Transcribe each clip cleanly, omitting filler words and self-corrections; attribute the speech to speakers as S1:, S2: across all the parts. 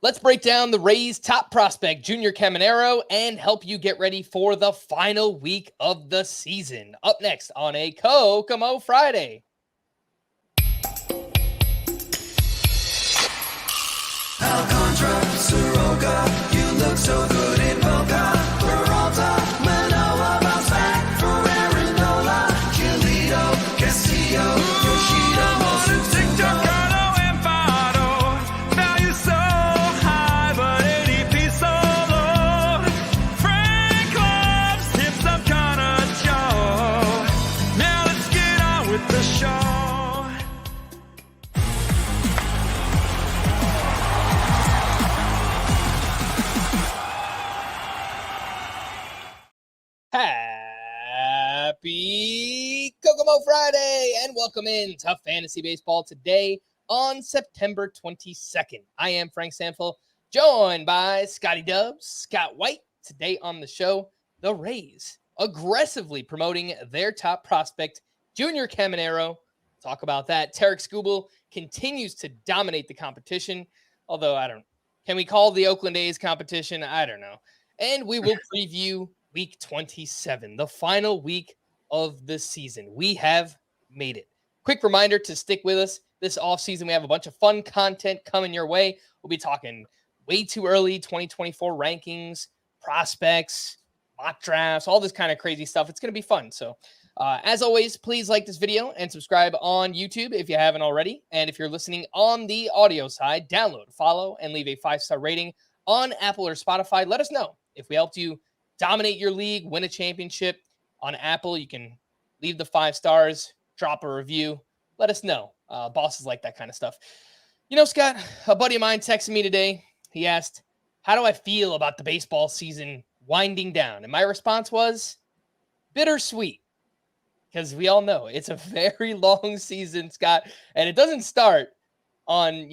S1: Let's break down the Rays' top prospect, Junior Caminero, and help you get ready for the final week of the season. Up next on a Kokomo Friday.
S2: Alcantara, Soroka, you look so good in Boca. Peralta, Manoa, bounce back for Aaron Nola. Giolito, Castillo, Yoshida, Mosu,
S1: Happy Kokomo Friday and welcome in to Fantasy Baseball today on September 22nd. I am Frank Stampfl, joined by Scotty Dubs, Scott White. Today on the show, the Rays aggressively promoting their top prospect, Junior Caminero. Talk about that. Tarik Skubal continues to dominate the competition, although can we call the Oakland A's competition? I don't know. And we will preview Week 27, the final week of the season. We have made it. Quick reminder to stick with us this offseason. We have a bunch of fun content coming your way. We'll be talking way too early 2024 rankings, prospects, mock drafts, all this kind of crazy stuff. It's going to be fun. So as always, please like this video and subscribe on YouTube if you haven't already. And if you're listening on the audio side, download, follow, and leave a 5-star rating on Apple or Spotify. Let us know if we helped you dominate your league, win a championship. On Apple, you can leave the 5 stars, drop a review. Let us know. Bosses like that kind of stuff. You know, Scott, a buddy of mine texted me today. He asked, how do I feel about the baseball season winding down? And my response was bittersweet, because we all know it's a very long season, Scott, and it doesn't start on,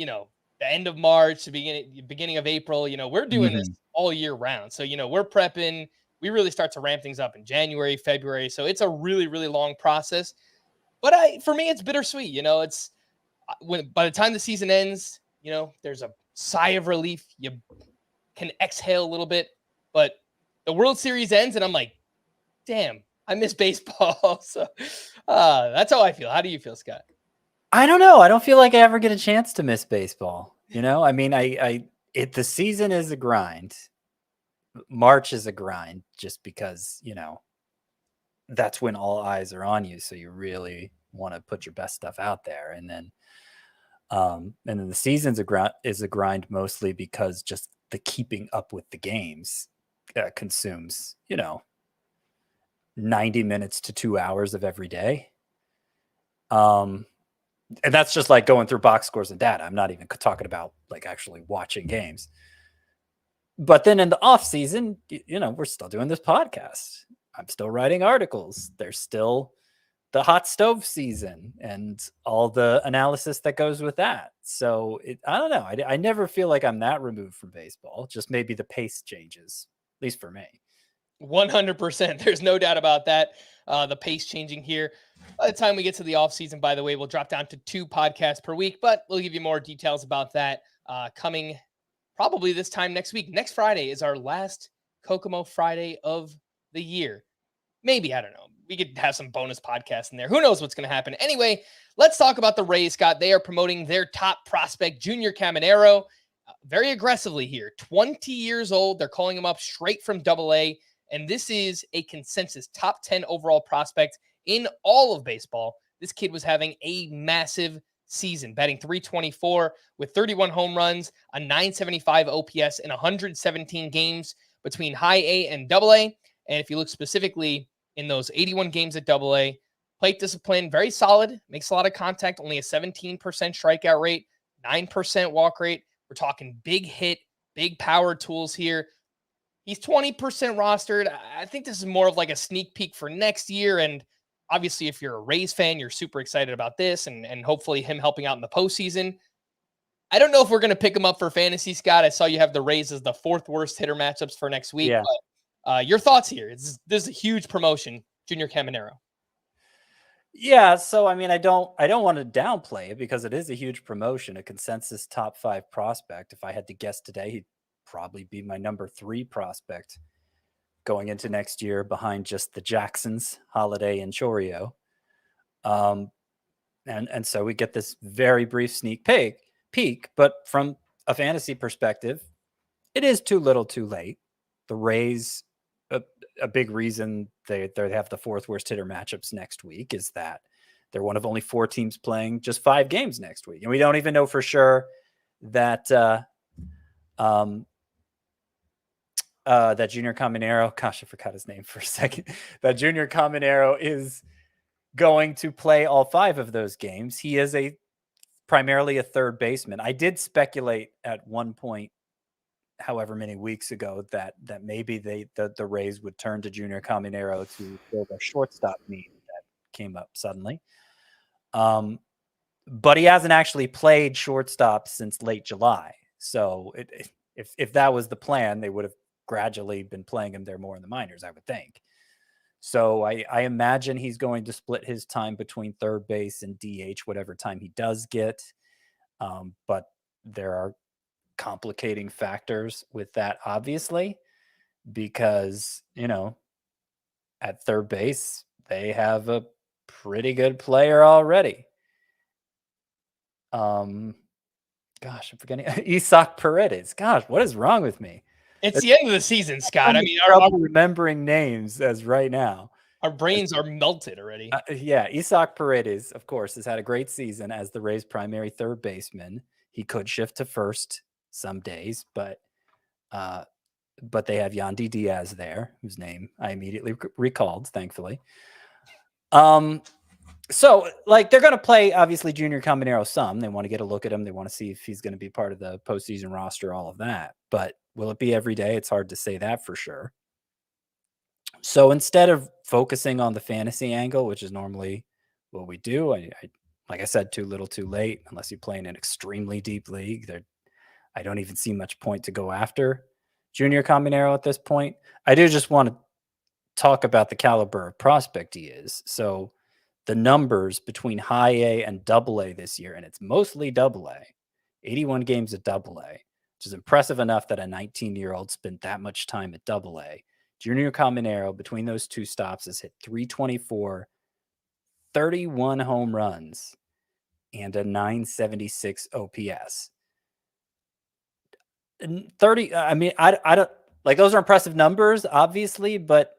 S1: the end of March, the beginning of April. We're doing this all year round. So, we're prepping. We really start to ramp things up in January, February. So it's a really, really long process. But for me, it's bittersweet. It's by the time the season ends, there's a sigh of relief. You can exhale a little bit. But the World Series ends, and I'm like, damn, I miss baseball. So that's how I feel. How do you feel, Scott?
S3: I don't know. I don't feel like I ever get a chance to miss baseball. I mean, the season is a grind. March is a grind just because, that's when all eyes are on you. So you really want to put your best stuff out there. And then the season's is a grind mostly because just the keeping up with the games consumes, 90 minutes to 2 hours of every day. And that's just like going through box scores and data. I'm not even talking about like actually watching games. But then in the off season, we're still doing this podcast. I'm still writing articles. There's still the hot stove season and all the analysis that goes with that. So I don't know. I never feel like I'm that removed from baseball. Just maybe the pace changes, at least for me.
S1: 100%. There's no doubt about that. The pace changing here. By the time we get to the off season, by the way, we'll drop down to 2 podcasts per week, but we'll give you more details about that coming probably this time next week. Next Friday is our last Kokomo Friday of the year. Maybe, I don't know. We could have some bonus podcasts in there. Who knows what's going to happen? Anyway, let's talk about the Rays, Scott. They are promoting their top prospect, Junior Caminero, very aggressively here. 20 years old. They're calling him up straight from AA. And this is a consensus top 10 overall prospect in all of baseball. This kid was having a massive season, batting .324 with 31 home runs, a .975 OPS in 117 games between high A and AA. And if you look specifically in those 81 games at AA, plate discipline, very solid, makes a lot of contact, only a 17% strikeout rate, 9% walk rate. We're talking big hit, big power tools here. He's 20% rostered. I think this is more of like a sneak peek for next year. And obviously, if you're a Rays fan, you're super excited about this and hopefully him helping out in the postseason. I don't know if we're going to pick him up for fantasy, Scott. I saw you have the Rays as the 4th worst hitter matchups for next week. Yeah. But your thoughts here? This is a huge promotion, Junior Caminero.
S3: Yeah, so I mean, I don't want to downplay it because it is a huge promotion, a consensus top 5 prospect. If I had to guess today, he'd probably be my number 3 prospect going into next year, behind just the Jacksons, Holiday and Chorio. And so we get this very brief sneak peek, but from a fantasy perspective, it is too little, too late. The Rays, a big reason they have the 4th worst hitter matchups next week is that they're one of only 4 teams playing just 5 games next week, and we don't even know for sure that that Junior Caminero, gosh, I forgot his name for a second. That Junior Caminero is going to play all 5 of those games. He is primarily a third baseman. I did speculate at one point, however many weeks ago, that maybe the Rays would turn to Junior Caminero to fill their shortstop need that came up suddenly. But he hasn't actually played shortstop since late July. So if that was the plan, they would have gradually been playing him there more in the minors, I would think. So I imagine he's going to split his time between third base and DH, whatever time he does get. But there are complicating factors with that, obviously, because, at third base, they have a pretty good player already. Gosh, I'm forgetting Isaac Paredes. Gosh, what is wrong with me?
S1: It's the end of the season, Scott. I mean,
S3: trouble remembering names as right now.
S1: Our brains are melted already.
S3: Yeah, Isaac Paredes, of course, has had a great season as the Rays' primary third baseman. He could shift to first some days, but they have Yandy Diaz there, whose name I immediately recalled, thankfully. So, they're going to play, obviously, Junior Caminero some. They want to get a look at him. They want to see if he's going to be part of the postseason roster, all of that. But will it be every day? It's hard to say that for sure. So instead of focusing on the fantasy angle, which is normally what we do, I like I said, too little, too late, unless you play in an extremely deep league. I don't even see much point to go after Junior Caminero at this point. I do just want to talk about the caliber of prospect he is. So the numbers between high A and double A this year, and it's mostly double A, 81 games at double A, which is impressive enough that a 19-year-old spent that much time at double A. Junior Caminero, between those 2 stops, has hit 324, 31 home runs, and a 976 OPS. 30, I mean, I don't, those are impressive numbers, obviously, but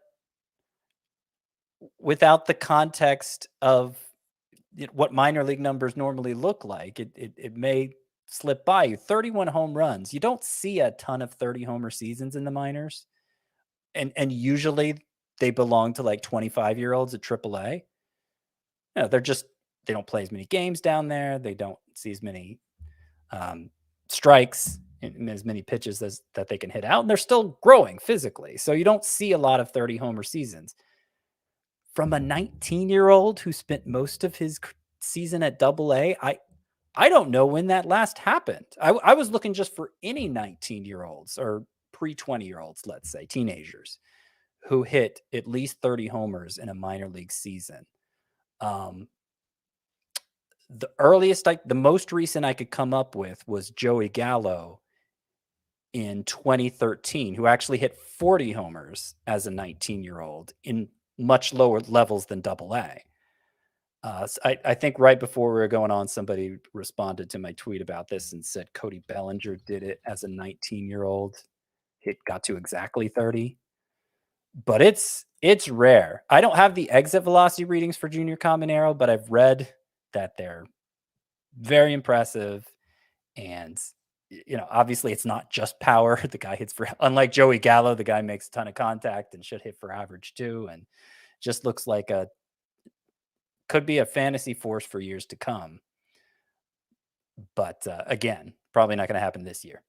S3: without the context of what minor league numbers normally look like, it may slip by you. 31 home runs. You don't see a ton of 30 homer seasons in the minors. And usually they belong to 25-year-olds at AAA. They don't play as many games down there. They don't see as many strikes and as many pitches that they can hit out. And they're still growing physically. So you don't see a lot of 30 homer seasons. From a 19-year-old who spent most of his season at AA, I don't know when that last happened. I was looking just for any 19-year-olds or pre-20-year-olds, let's say, teenagers, who hit at least 30 homers in a minor league season. The most recent I could come up with was Joey Gallo in 2013, who actually hit 40 homers as a 19-year-old in much lower levels than AA. So I think right before we were going on, somebody responded to my tweet about this and said Cody Bellinger did it as a 19-year-old. It got to exactly 30. But it's rare. I don't have the exit velocity readings for Junior Caminero, but I've read that they're very impressive. And, obviously it's not just power. The guy hits unlike Joey Gallo, the guy makes a ton of contact and should hit for average too. And just looks like could be a fantasy force for years to come. But again, probably not going to happen this year.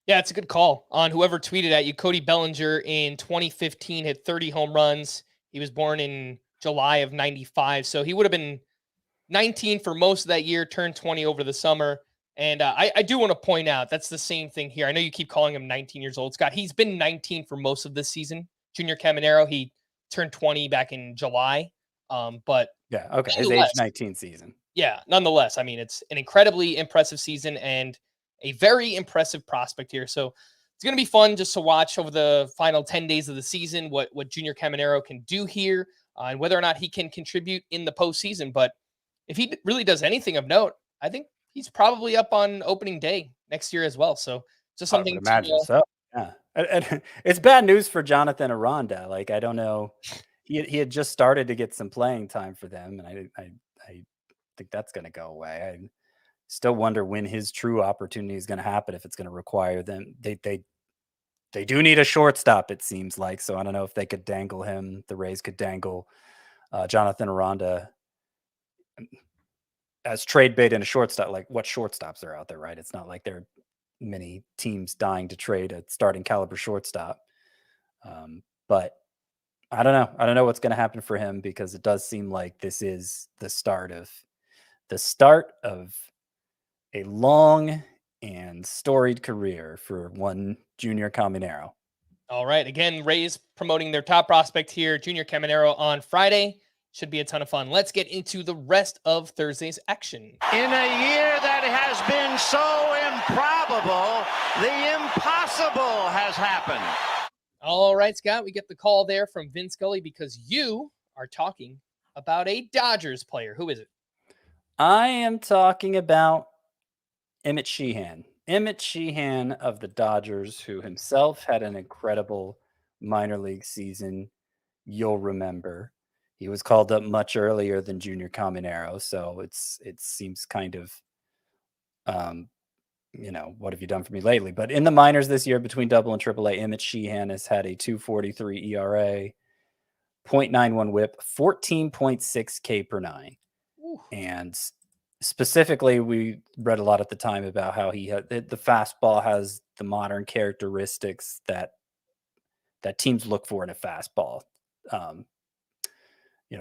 S1: Yeah, it's a good call on whoever tweeted at you. Cody Bellinger in 2015 hit 30 home runs. He was born in July of 95. So he would have been 19 for most of that year, turned 20 over the summer. And I do want to point out, that's the same thing here. I know you keep calling him 19 years old, Scott. He's been 19 for most of this season. Junior Caminero, he turned 20 back in July. But
S3: Yeah. Okay. His age
S1: Nonetheless,
S3: 19 season.
S1: yeah, nonetheless, I mean, it's an incredibly impressive season and a very impressive prospect here. So it's going to be fun just to watch over the final 10 days of the season what Junior Caminero can do here and whether or not he can contribute in the postseason. But if he really does anything of note, I think he's probably up on opening day next year as well. So just
S3: I would
S1: something
S3: imagine
S1: to
S3: so. Yeah. And it's bad news for Jonathan Aranda. Like, I don't know. He had just started to get some playing time for them. And I think that's going to go away. I still wonder when his true opportunity is going to happen, if it's going to require them. They do need a shortstop, it seems like. So I don't know if they could dangle him. The Rays could dangle Jonathan Aranda as trade bait in a shortstop. Like, what shortstops are out there, right? It's not like there are many teams dying to trade a starting caliber shortstop. But I don't know. I don't know what's going to happen for him, because it does seem like this is the start of a long and storied career for one Junior Caminero.
S1: All right. Again, Rays promoting their top prospect here, Junior Caminero, on Friday. Should be a ton of fun. Let's get into the rest of Thursday's action.
S4: In a year that has been so improbable, the impossible has happened.
S1: All right, Scott, we get the call there from Vin Scully because you are talking about a Dodgers player. Who is it?
S3: I am talking about Emmet Sheehan. Emmet Sheehan of the Dodgers, who himself had an incredible minor league season. You'll remember. He was called up much earlier than Junior Caminero, so it seems kind of, what have you done for me lately? But in the minors this year, between Double and Triple A, Emmet Sheehan has had a 2.43 ERA, 0.91 WHIP, 14.6 K per nine, and specifically, we read a lot at the time about how the fastball has the modern characteristics that teams look for in a fastball.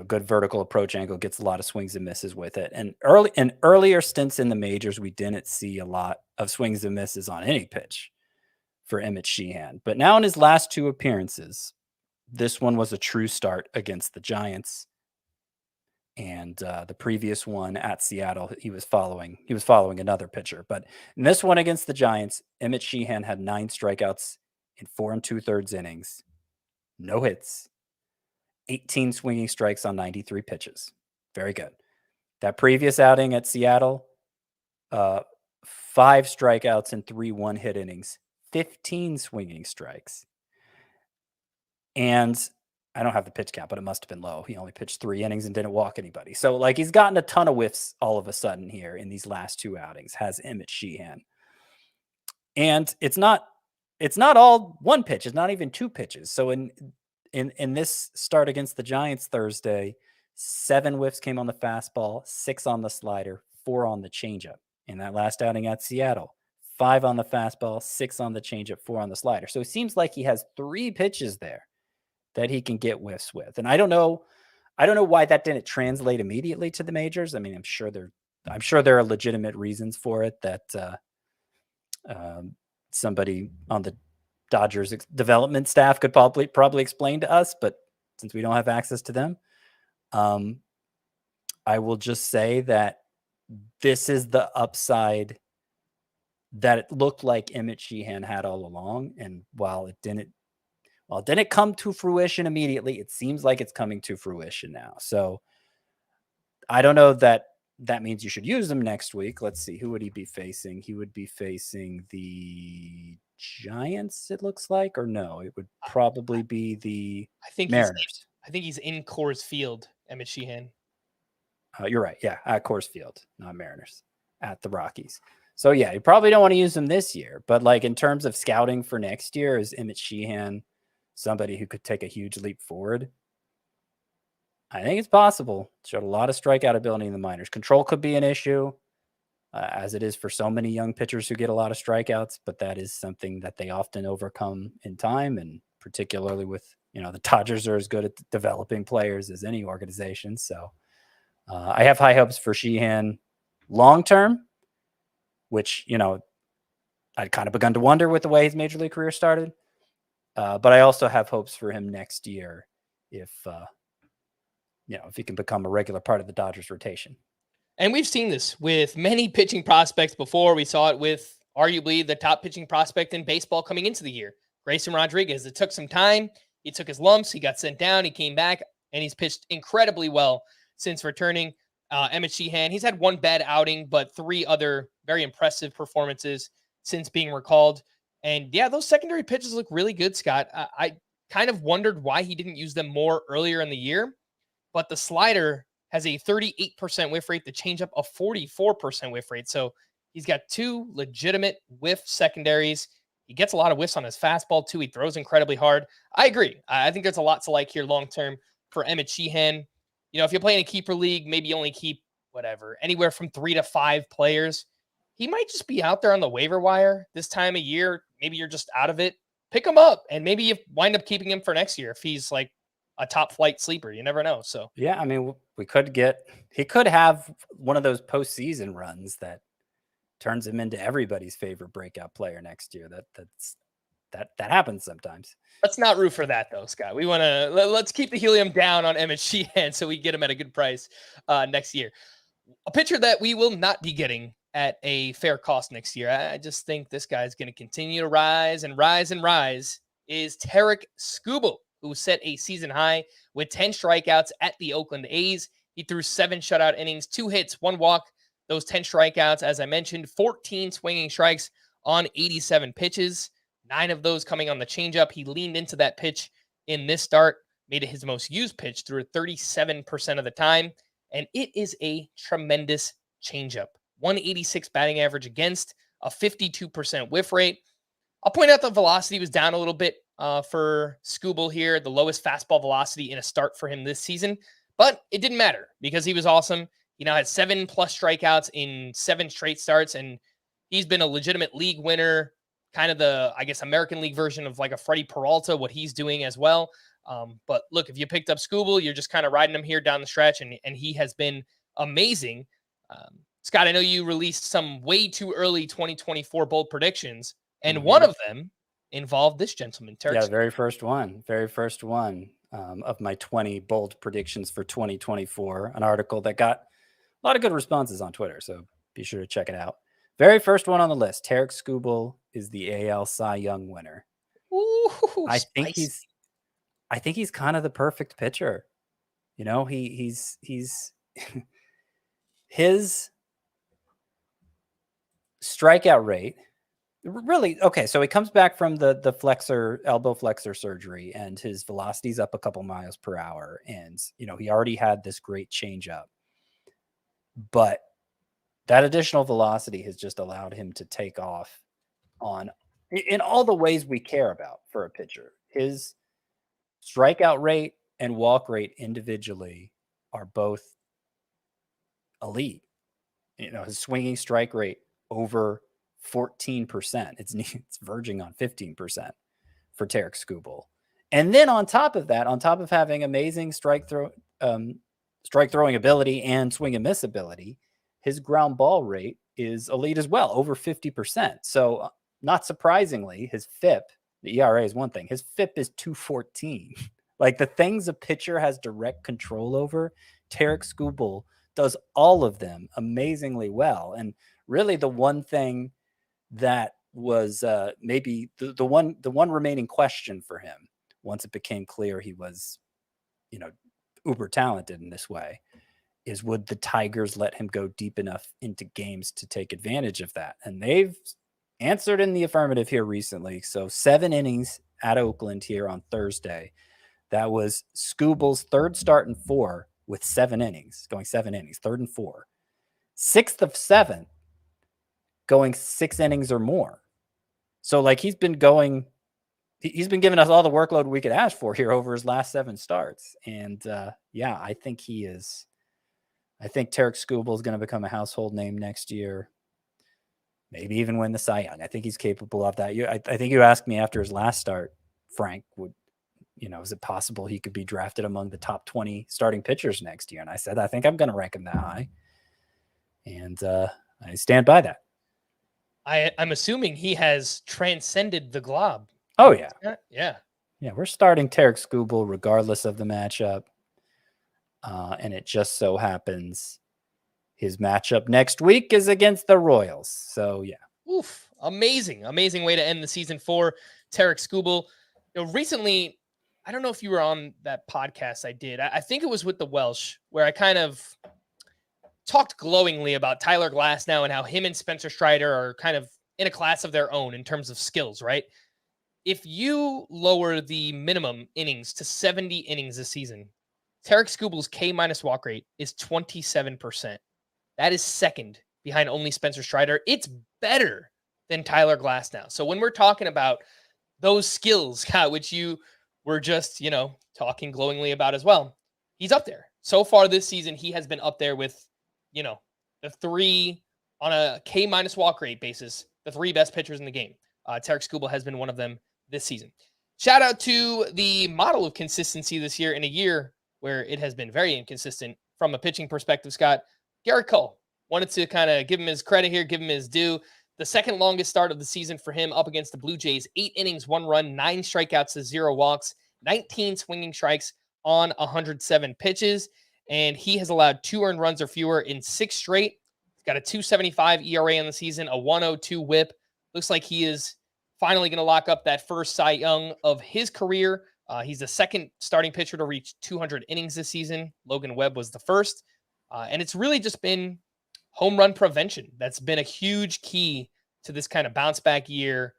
S3: Good vertical approach angle, gets a lot of swings and misses with it. And earlier stints in the majors, we didn't see a lot of swings and misses on any pitch for Emmet Sheehan. But now in his last two appearances, this one was a true start against the Giants. And the previous one at Seattle, he was following another pitcher. But in this one against the Giants, Emmet Sheehan had 9 strikeouts in 4 2/3 innings, no hits, 18 swinging strikes on 93 pitches. Very good. That previous outing at Seattle, 5 strikeouts in 3 1-hit innings, 15 swinging strikes. And I don't have the pitch count, but it must have been low. He only pitched 3 innings and didn't walk anybody. So, like, he's gotten a ton of whiffs all of a sudden here in these last 2 outings, has Emmet Sheehan. And it's not all one pitch. It's not even 2 pitches. So in this start against the Giants Thursday, 7 whiffs came on the fastball, 6 on the slider, 4 on the changeup. In that last outing at Seattle, 5 on the fastball, 6 on the changeup, 4 on the slider. So it seems like he has 3 pitches there that he can get whiffs with. And I don't know why that didn't translate immediately to the majors. I mean, I'm sure there are legitimate reasons for it that somebody on the Dodgers development staff could probably explain to us, but since we don't have access to them, I will just say that this is the upside that it looked like Emmet Sheehan had all along. And while it didn't come to fruition immediately, it seems like it's coming to fruition now. So I don't know that means you should use him next week. Let's see. Who would he be facing? He would be facing the Giants, it looks like, or no, it would probably be the Mariners.
S1: I think he's in Coors Field, Emmet Sheehan.
S3: You're right. Yeah, at Coors Field, not Mariners, at the Rockies. So yeah, you probably don't want to use him this year, but like in terms of scouting for next year, is Emmet Sheehan somebody who could take a huge leap forward? I think it's possible. Showed a lot of strikeout ability in the minors. Control could be an issue, as it is for so many young pitchers who get a lot of strikeouts, but that is something that they often overcome in time, and particularly with, the Dodgers are as good at developing players as any organization. So I have high hopes for Sheehan long-term, which, I'd kind of begun to wonder with the way his major league career started. But I also have hopes for him next year if if he can become a regular part of the Dodgers rotation.
S1: And we've seen this with many pitching prospects before. We saw it with arguably the top pitching prospect in baseball coming into the year, Grayson Rodriguez. It took some time. He took his lumps. He got sent down. He came back, and he's pitched incredibly well since returning. Emmet Sheehan, he's had one bad outing, but 3 other very impressive performances since being recalled. And yeah, those secondary pitches look really good, Scott. I kind of wondered why he didn't use them more earlier in the year, but the slider has a 38% whiff rate, the changeup a 44% whiff rate. So he's got 2 legitimate whiff secondaries. He gets a lot of whiffs on his fastball too. He throws incredibly hard. I agree. I think there's a lot to like here long-term for Emmet Sheehan. If you're playing a keeper league, maybe you only keep anywhere from 3 to 5 players. He might just be out there on the waiver wire this time of year. Maybe you're just out of it. Pick him up, and maybe you wind up keeping him for next year if he's like a top flight sleeper. You never know. So
S3: yeah, I mean, he could have one of those postseason runs that turns him into everybody's favorite breakout player next year. That happens sometimes.
S1: Let's not root for that though, Scott. We want to let's keep the helium down on Emmet Sheehan so we get him at a good price next year. A pitcher that we will not be getting at a fair cost next year. I just think this guy is going to continue to rise and rise and rise. Is Tarik Skubal, who set a season high with 10 strikeouts at the Oakland A's. He threw 7 shutout innings, 2 hits, 1 walk. Those 10 strikeouts, as I mentioned, 14 swinging strikes on 87 pitches. 9 of those coming on the changeup. He leaned into that pitch in this start, made it his most used pitch, threw it 37% of the time, and it is a tremendous changeup. 186 batting average against, a 52% whiff rate. I'll point out the velocity was down a little bit for Skubal here, the lowest fastball velocity in a start for him this season, but it didn't matter because he was awesome. He now had 7+ strikeouts in 7 straight starts, and he's been a legitimate league winner, kind of the, American League version of like a Freddie Peralta, what he's doing as well. But look, if you picked up Skubal, you're just kind of riding him here down the stretch, and he has been amazing. Scott, I know you released some way too early 2024 bold predictions, and one of them involved this gentleman, Tarik.
S3: Yeah, very first one of my 20 bold predictions for 2024, an article that got a lot of good responses on Twitter, so be sure to check it out. Very first one on the list, Tarik Skubal is the AL Cy Young winner.
S1: Ooh,
S3: I think he's kind of the perfect pitcher. He's his strikeout rate really okay. So he comes back from the elbow flexor surgery, and his velocity's up a couple miles per hour, and he already had this great changeup, but that additional velocity has just allowed him to take off in all the ways we care about for a pitcher. His strikeout rate and walk rate individually are both elite. His swinging strike rate over 14%. It's verging on 15% for Tarik Skubal. And then on top of that, on top of having amazing strike throwing ability and swing and miss ability, his ground ball rate is elite as well, over 50%. So not surprisingly, his FIP, the ERA is one thing, his FIP is 214. Like the things a pitcher has direct control over, Tarik Skubal does all of them amazingly well. And really the one thing that was maybe the one remaining question for him once it became clear he was, uber talented in this way, is would the Tigers let him go deep enough into games to take advantage of that? And they've answered in the affirmative here recently. So 7 innings at Oakland here on Thursday. That was Skubal's third start in 4 with 7 innings, going 7 innings, 3rd and 4. 6th of 7, going 6 innings or more. So like he's been giving us all the workload we could ask for here over his last 7 starts. And I think Tarik Skubal is going to become a household name next year. Maybe even win the Cy Young. I think he's capable of that. I think you asked me after his last start, Frank, is it possible he could be drafted among the top 20 starting pitchers next year? And I said, I think I'm going to rank him that high. And I stand by that.
S1: I'm assuming he has transcended the glob.
S3: Oh, yeah.
S1: Yeah.
S3: Yeah, we're starting Tarik Skubal regardless of the matchup. And it just so happens his matchup next week is against the Royals. So, yeah.
S1: Oof. Amazing way to end the season for Tarik Skubal. Recently, I don't know if you were on that podcast I did. I think it was with the Welsh, where I kind of talked glowingly about Tyler Glasnow and how him and Spencer Strider are kind of in a class of their own in terms of skills, right? If you lower the minimum innings to 70 innings this season, Tarik Skubal's K- walk rate is 27%. That is second behind only Spencer Strider. It's better than Tyler Glasnow. So when we're talking about those skills, Scott, which you were just, talking glowingly about as well, he's up there. So far this season, he has been up there with, the three on a K- walk rate basis, the three best pitchers in the game. Tarik Skubal has been one of them this season. Shout out to the model of consistency this year in a year where it has been very inconsistent from a pitching perspective, Scott. Gerrit Cole. Wanted to kind of give him his credit here, give him his due. The second longest start of the season for him up against the Blue Jays. 8 innings, 1 run, 9 strikeouts to 0 walks, 19 swinging strikes on 107 pitches. And he has allowed 2 earned runs or fewer in 6 straight. He's got a 2.75 ERA on the season, a 1.02 whip. Looks like he is finally going to lock up that first Cy Young of his career. He's the second starting pitcher to reach 200 innings this season. Logan Webb was the first. And it's really just been home run prevention. That's been a huge key to this kind of bounce back year,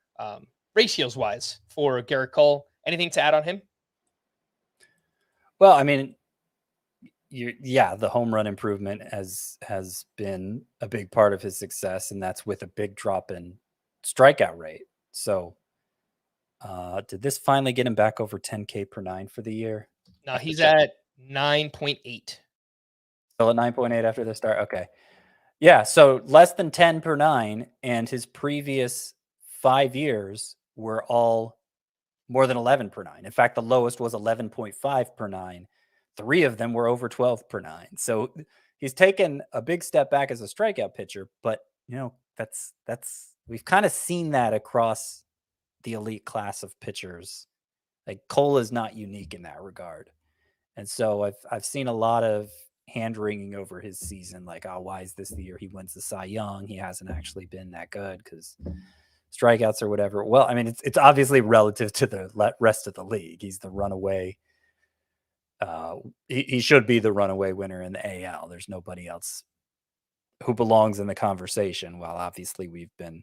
S1: ratios wise for Gerrit Cole. Anything to add on him?
S3: Well, I mean, the home run improvement has been a big part of his success, and that's with a big drop in strikeout rate. So, did this finally get him back over 10K per 9 for the year?
S1: No, he's at 9.8.
S3: Still at 9.8 after the start? Okay. Yeah, so less than 10 per 9, and his previous 5 years were all more than 11 per 9. In fact, the lowest was 11.5 per 9. 3 of them were over 12 per 9. So he's taken a big step back as a strikeout pitcher, but that's we've kind of seen that across the elite class of pitchers. Like Cole is not unique in that regard. And so I've seen a lot of hand-wringing over his season, like, oh, why is this the year he wins the Cy Young? He hasn't actually been that good because strikeouts or whatever. Well, I mean, it's obviously relative to the rest of the league. He's the runaway. He should be the runaway winner in the AL. There's nobody else who belongs in the conversation. Well, obviously we've been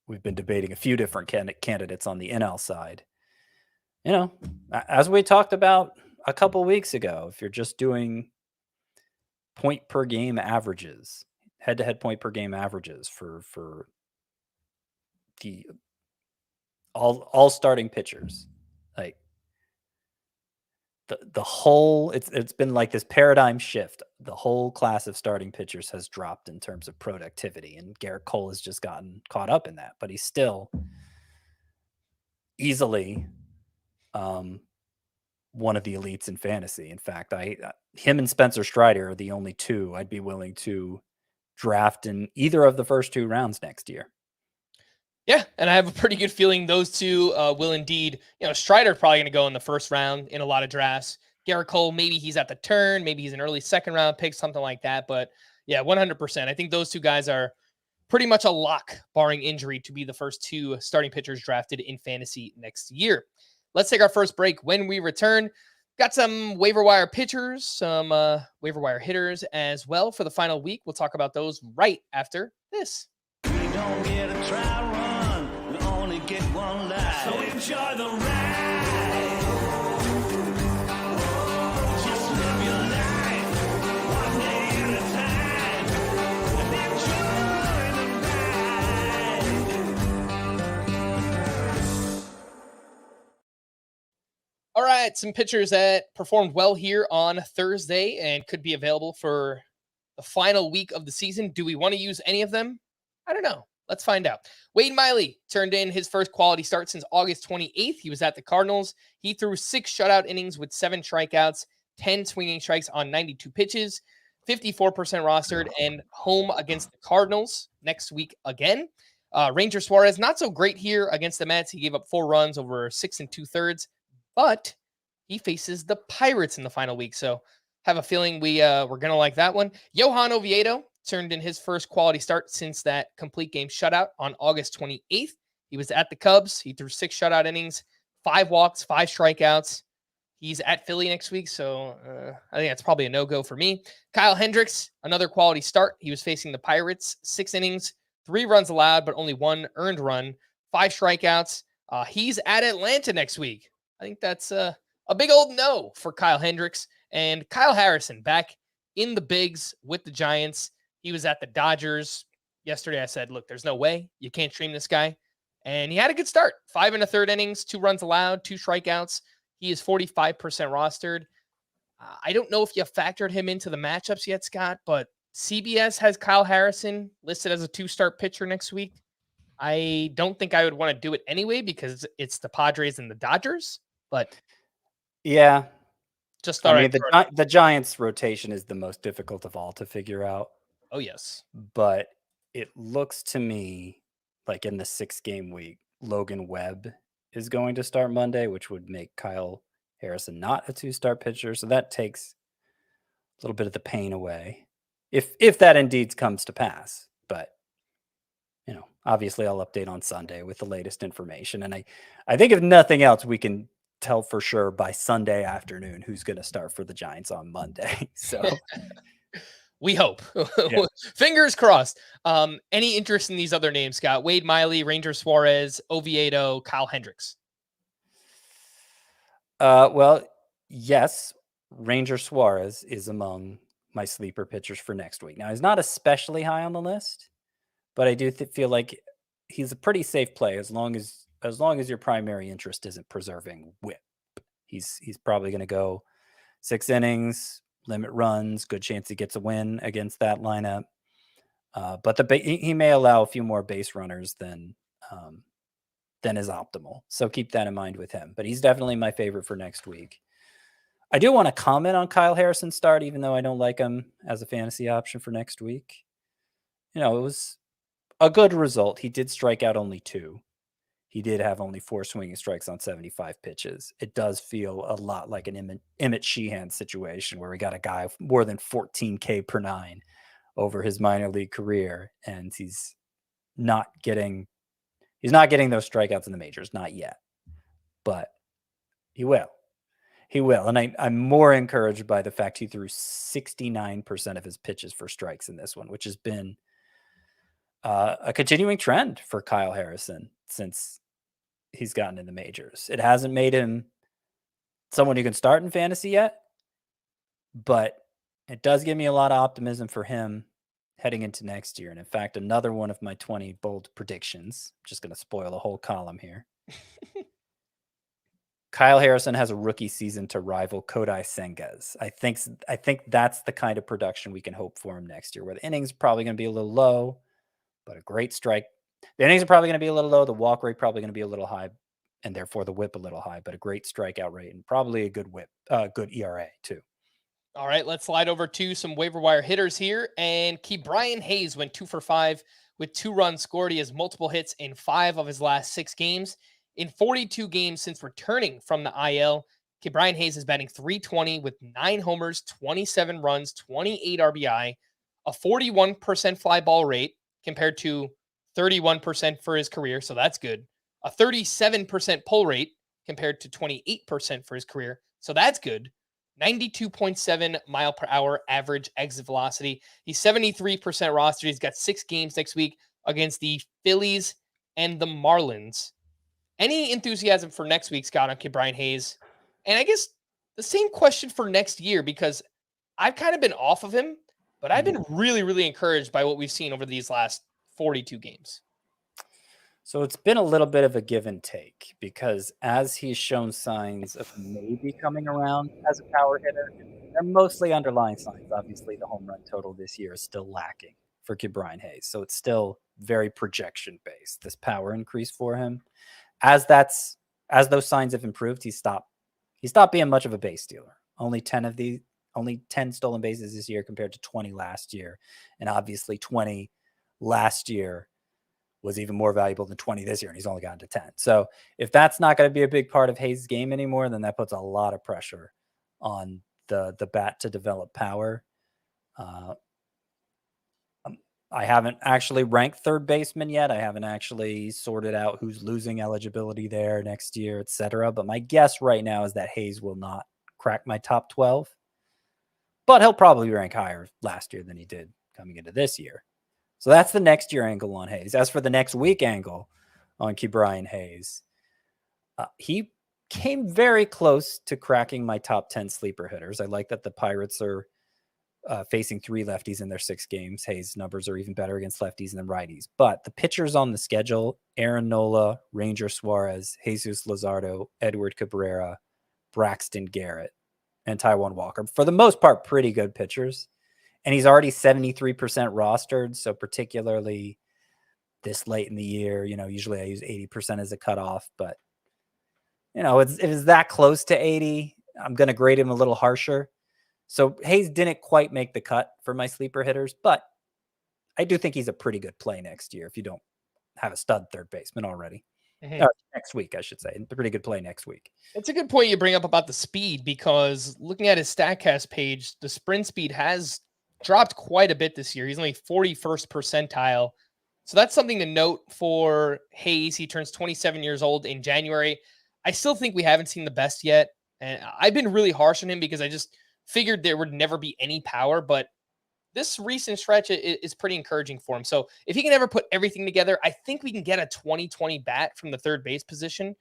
S3: debating a few different candidates on the NL side. As we talked about a couple weeks ago, if you're just doing point per game averages, head-to-head point per game averages for the all starting pitchers, like the whole, it's been like this paradigm shift. The whole class of starting pitchers has dropped in terms of productivity, and Gerrit Cole has just gotten caught up in that, but he's still easily one of the elites in fantasy. In fact, him and Spencer Strider are the only two I'd be willing to draft in either of the first 2 rounds next year.
S1: Yeah, and I have a pretty good feeling those two will indeed, Strider probably going to go in the first round in a lot of drafts. Gerrit Cole, maybe he's at the turn, maybe he's an early second round pick, something like that. But yeah, 100%. I think those two guys are pretty much a lock, barring injury, to be the first 2 starting pitchers drafted in fantasy next year. Let's take our first break. When we return, got some waiver wire pitchers, some waiver wire hitters as well for the final week. We'll talk about those right after this.
S2: We don't get a try run, we only get one life. So enjoy the ride. Just live your life, one day at a time. Enjoy the ride.
S1: All right, some pitchers that performed well here on Thursday and could be available for the final week of the season. Do we want to use any of them? I don't know. Let's find out. Wade Miley turned in his first quality start since August 28th. He was at the Cardinals. He threw 6 shutout innings with 7 strikeouts, 10 swinging strikes on 92 pitches, 54% rostered, and home against the Cardinals next week again. Ranger Suarez, not so great here against the Mets. He gave up 4 runs over 6 2/3, but he faces the Pirates in the final week. So have a feeling we're going to like that one. Johan Oviedo turned in his first quality start since that complete game shutout on August 28th. He was at the Cubs. He threw 6 shutout innings, 5 walks, 5 strikeouts. He's at Philly next week, so I think that's probably a no-go for me. Kyle Hendricks, another quality start. He was facing the Pirates, 6 innings, 3 runs allowed, but only 1 earned run, 5 strikeouts. He's at Atlanta next week. I think that's a big old no for Kyle Hendricks. And Kyle Harrison back in the bigs with the Giants. He was at the Dodgers. Yesterday I said, look, there's no way. You can't stream this guy. And he had a good start. 5 1/3 innings, 2 runs allowed, 2 strikeouts. He is 45% rostered. I don't know if you factored him into the matchups yet, Scott, but CBS has Kyle Harrison listed as a 2-start pitcher next week. I don't think I would want to do it anyway because it's the Padres and the Dodgers, but
S3: yeah,
S1: just thought
S3: the Giants rotation is the most difficult of all to figure out.
S1: Oh, yes.
S3: But it looks to me like in the 6-game week, Logan Webb is going to start Monday, which would make Kyle Harrison not a 2-star pitcher. So that takes a little bit of the pain away if that indeed comes to pass. But, obviously I'll update on Sunday with the latest information. And I think if nothing else, we can tell for sure by Sunday afternoon who's going to start for the Giants on Monday. So
S1: we hope.
S3: Yeah.
S1: Fingers crossed. Any interest in these other names, Scott? Wade Miley, Ranger Suarez, Oviedo, Kyle Hendricks.
S3: Well, yes, Ranger Suarez is among my sleeper pitchers for next week. Now, he's not especially high on the list, but I do feel like he's a pretty safe play as long as your primary interest isn't preserving whip. He's probably going to go 6 innings, limit runs, good chance he gets a win against that lineup. But he may allow a few more base runners than is optimal. So keep that in mind with him. But he's definitely my favorite for next week. I do want to comment on Kyle Harrison's start, even though I don't like him as a fantasy option for next week. It was a good result. He did strike out only 2. He did have only 4 swinging strikes on 75 pitches. It does feel a lot like an Emmet Sheehan situation where we got a guy more than 14K per 9 over his minor league career, and he's not getting those strikeouts in the majors, not yet. But he will. He will. And I'm more encouraged by the fact he threw 69% of his pitches for strikes in this one, which has been a continuing trend for Kyle Harrison since he's gotten in the majors. It hasn't made him someone you can start in fantasy yet, but it does give me a lot of optimism for him heading into next year. And in fact, another one of my 20 bold predictions, I'm just going to spoil the whole column here. Kyle Harrison has a rookie season to rival Kodai Senga's. I think that's the kind of production we can hope for him next year, where the innings are probably going to be a little low, but a great strike. The innings are probably going to be a little low. The walk rate probably going to be a little high, and therefore the whip a little high, but a great strikeout rate and probably a good whip, good ERA too.
S1: All right, let's slide over to some waiver wire hitters here. And Brian Hayes went 2 for 5 with 2 runs scored. He has multiple hits in 5 of his last 6 games. In 42 games since returning from the IL, Brian Hayes is batting .320 with 9 homers, 27 runs, 28 RBI, a 41% fly ball rate compared to 31% for his career. So that's good. A 37% pull rate compared to 28% for his career. So that's good. 92.7 mile per hour average exit velocity. He's 73% rostered. He's got 6 games next week against the Phillies and the Marlins. Any enthusiasm for next week, Scott, on Brian Hayes? And I guess the same question for next year, because I've kind of been off of him, but I've been really, really encouraged by what we've seen over these last 42 games.
S3: So it's been a little bit of a give and take, because as he's shown signs of maybe coming around as a power hitter, they're mostly underlying signs. Obviously, the home run total this year is still lacking for Brian Hayes. So it's still very projection based, this power increase for him. As those signs have improved, he stopped being much of a base stealer. Only 10 stolen bases this year compared to 20 last year. And obviously 20 last year was even more valuable than 20 this year, and he's only gotten to 10. So if that's not going to be a big part of Hayes' game anymore, then that puts a lot of pressure on the bat to develop power. I haven't actually ranked third baseman yet. I haven't actually sorted out who's losing eligibility there next year, etc. But my guess right now is that Hayes will not crack my top 12, but he'll probably rank higher last year than he did coming into this year. So that's the next year angle on Hayes. As for the next week angle on Ke'Bryan Hayes, he came very close to cracking my top 10 sleeper hitters. I like that the Pirates are facing 3 lefties in their 6 games. Hayes' numbers are even better against lefties than righties. But the pitchers on the schedule, Aaron Nola, Ranger Suarez, Jesus Luzardo, Edward Cabrera, Braxton Garrett, and Taijuan Walker, for the most part, pretty good pitchers. And he's already 73% rostered. So particularly this late in the year, usually I use 80% as a cutoff, but if it's that close to 80, I'm going to grade him a little harsher. So Hayes didn't quite make the cut for my sleeper hitters, but I do think he's a pretty good play next year if you don't have a stud third baseman already. Next week, I should say. A pretty good play next week.
S1: It's a good point you bring up about the speed, because looking at his StatCast page, the sprint speed has dropped quite a bit this year. He's only 41st percentile. So that's something to note for Hayes. He turns 27 years old in January. I still think we haven't seen the best yet. And I've been really harsh on him because I just figured there would never be any power, but this recent stretch is pretty encouraging for him. So if he can ever put everything together, I think we can get a 2020 bat from the third base position,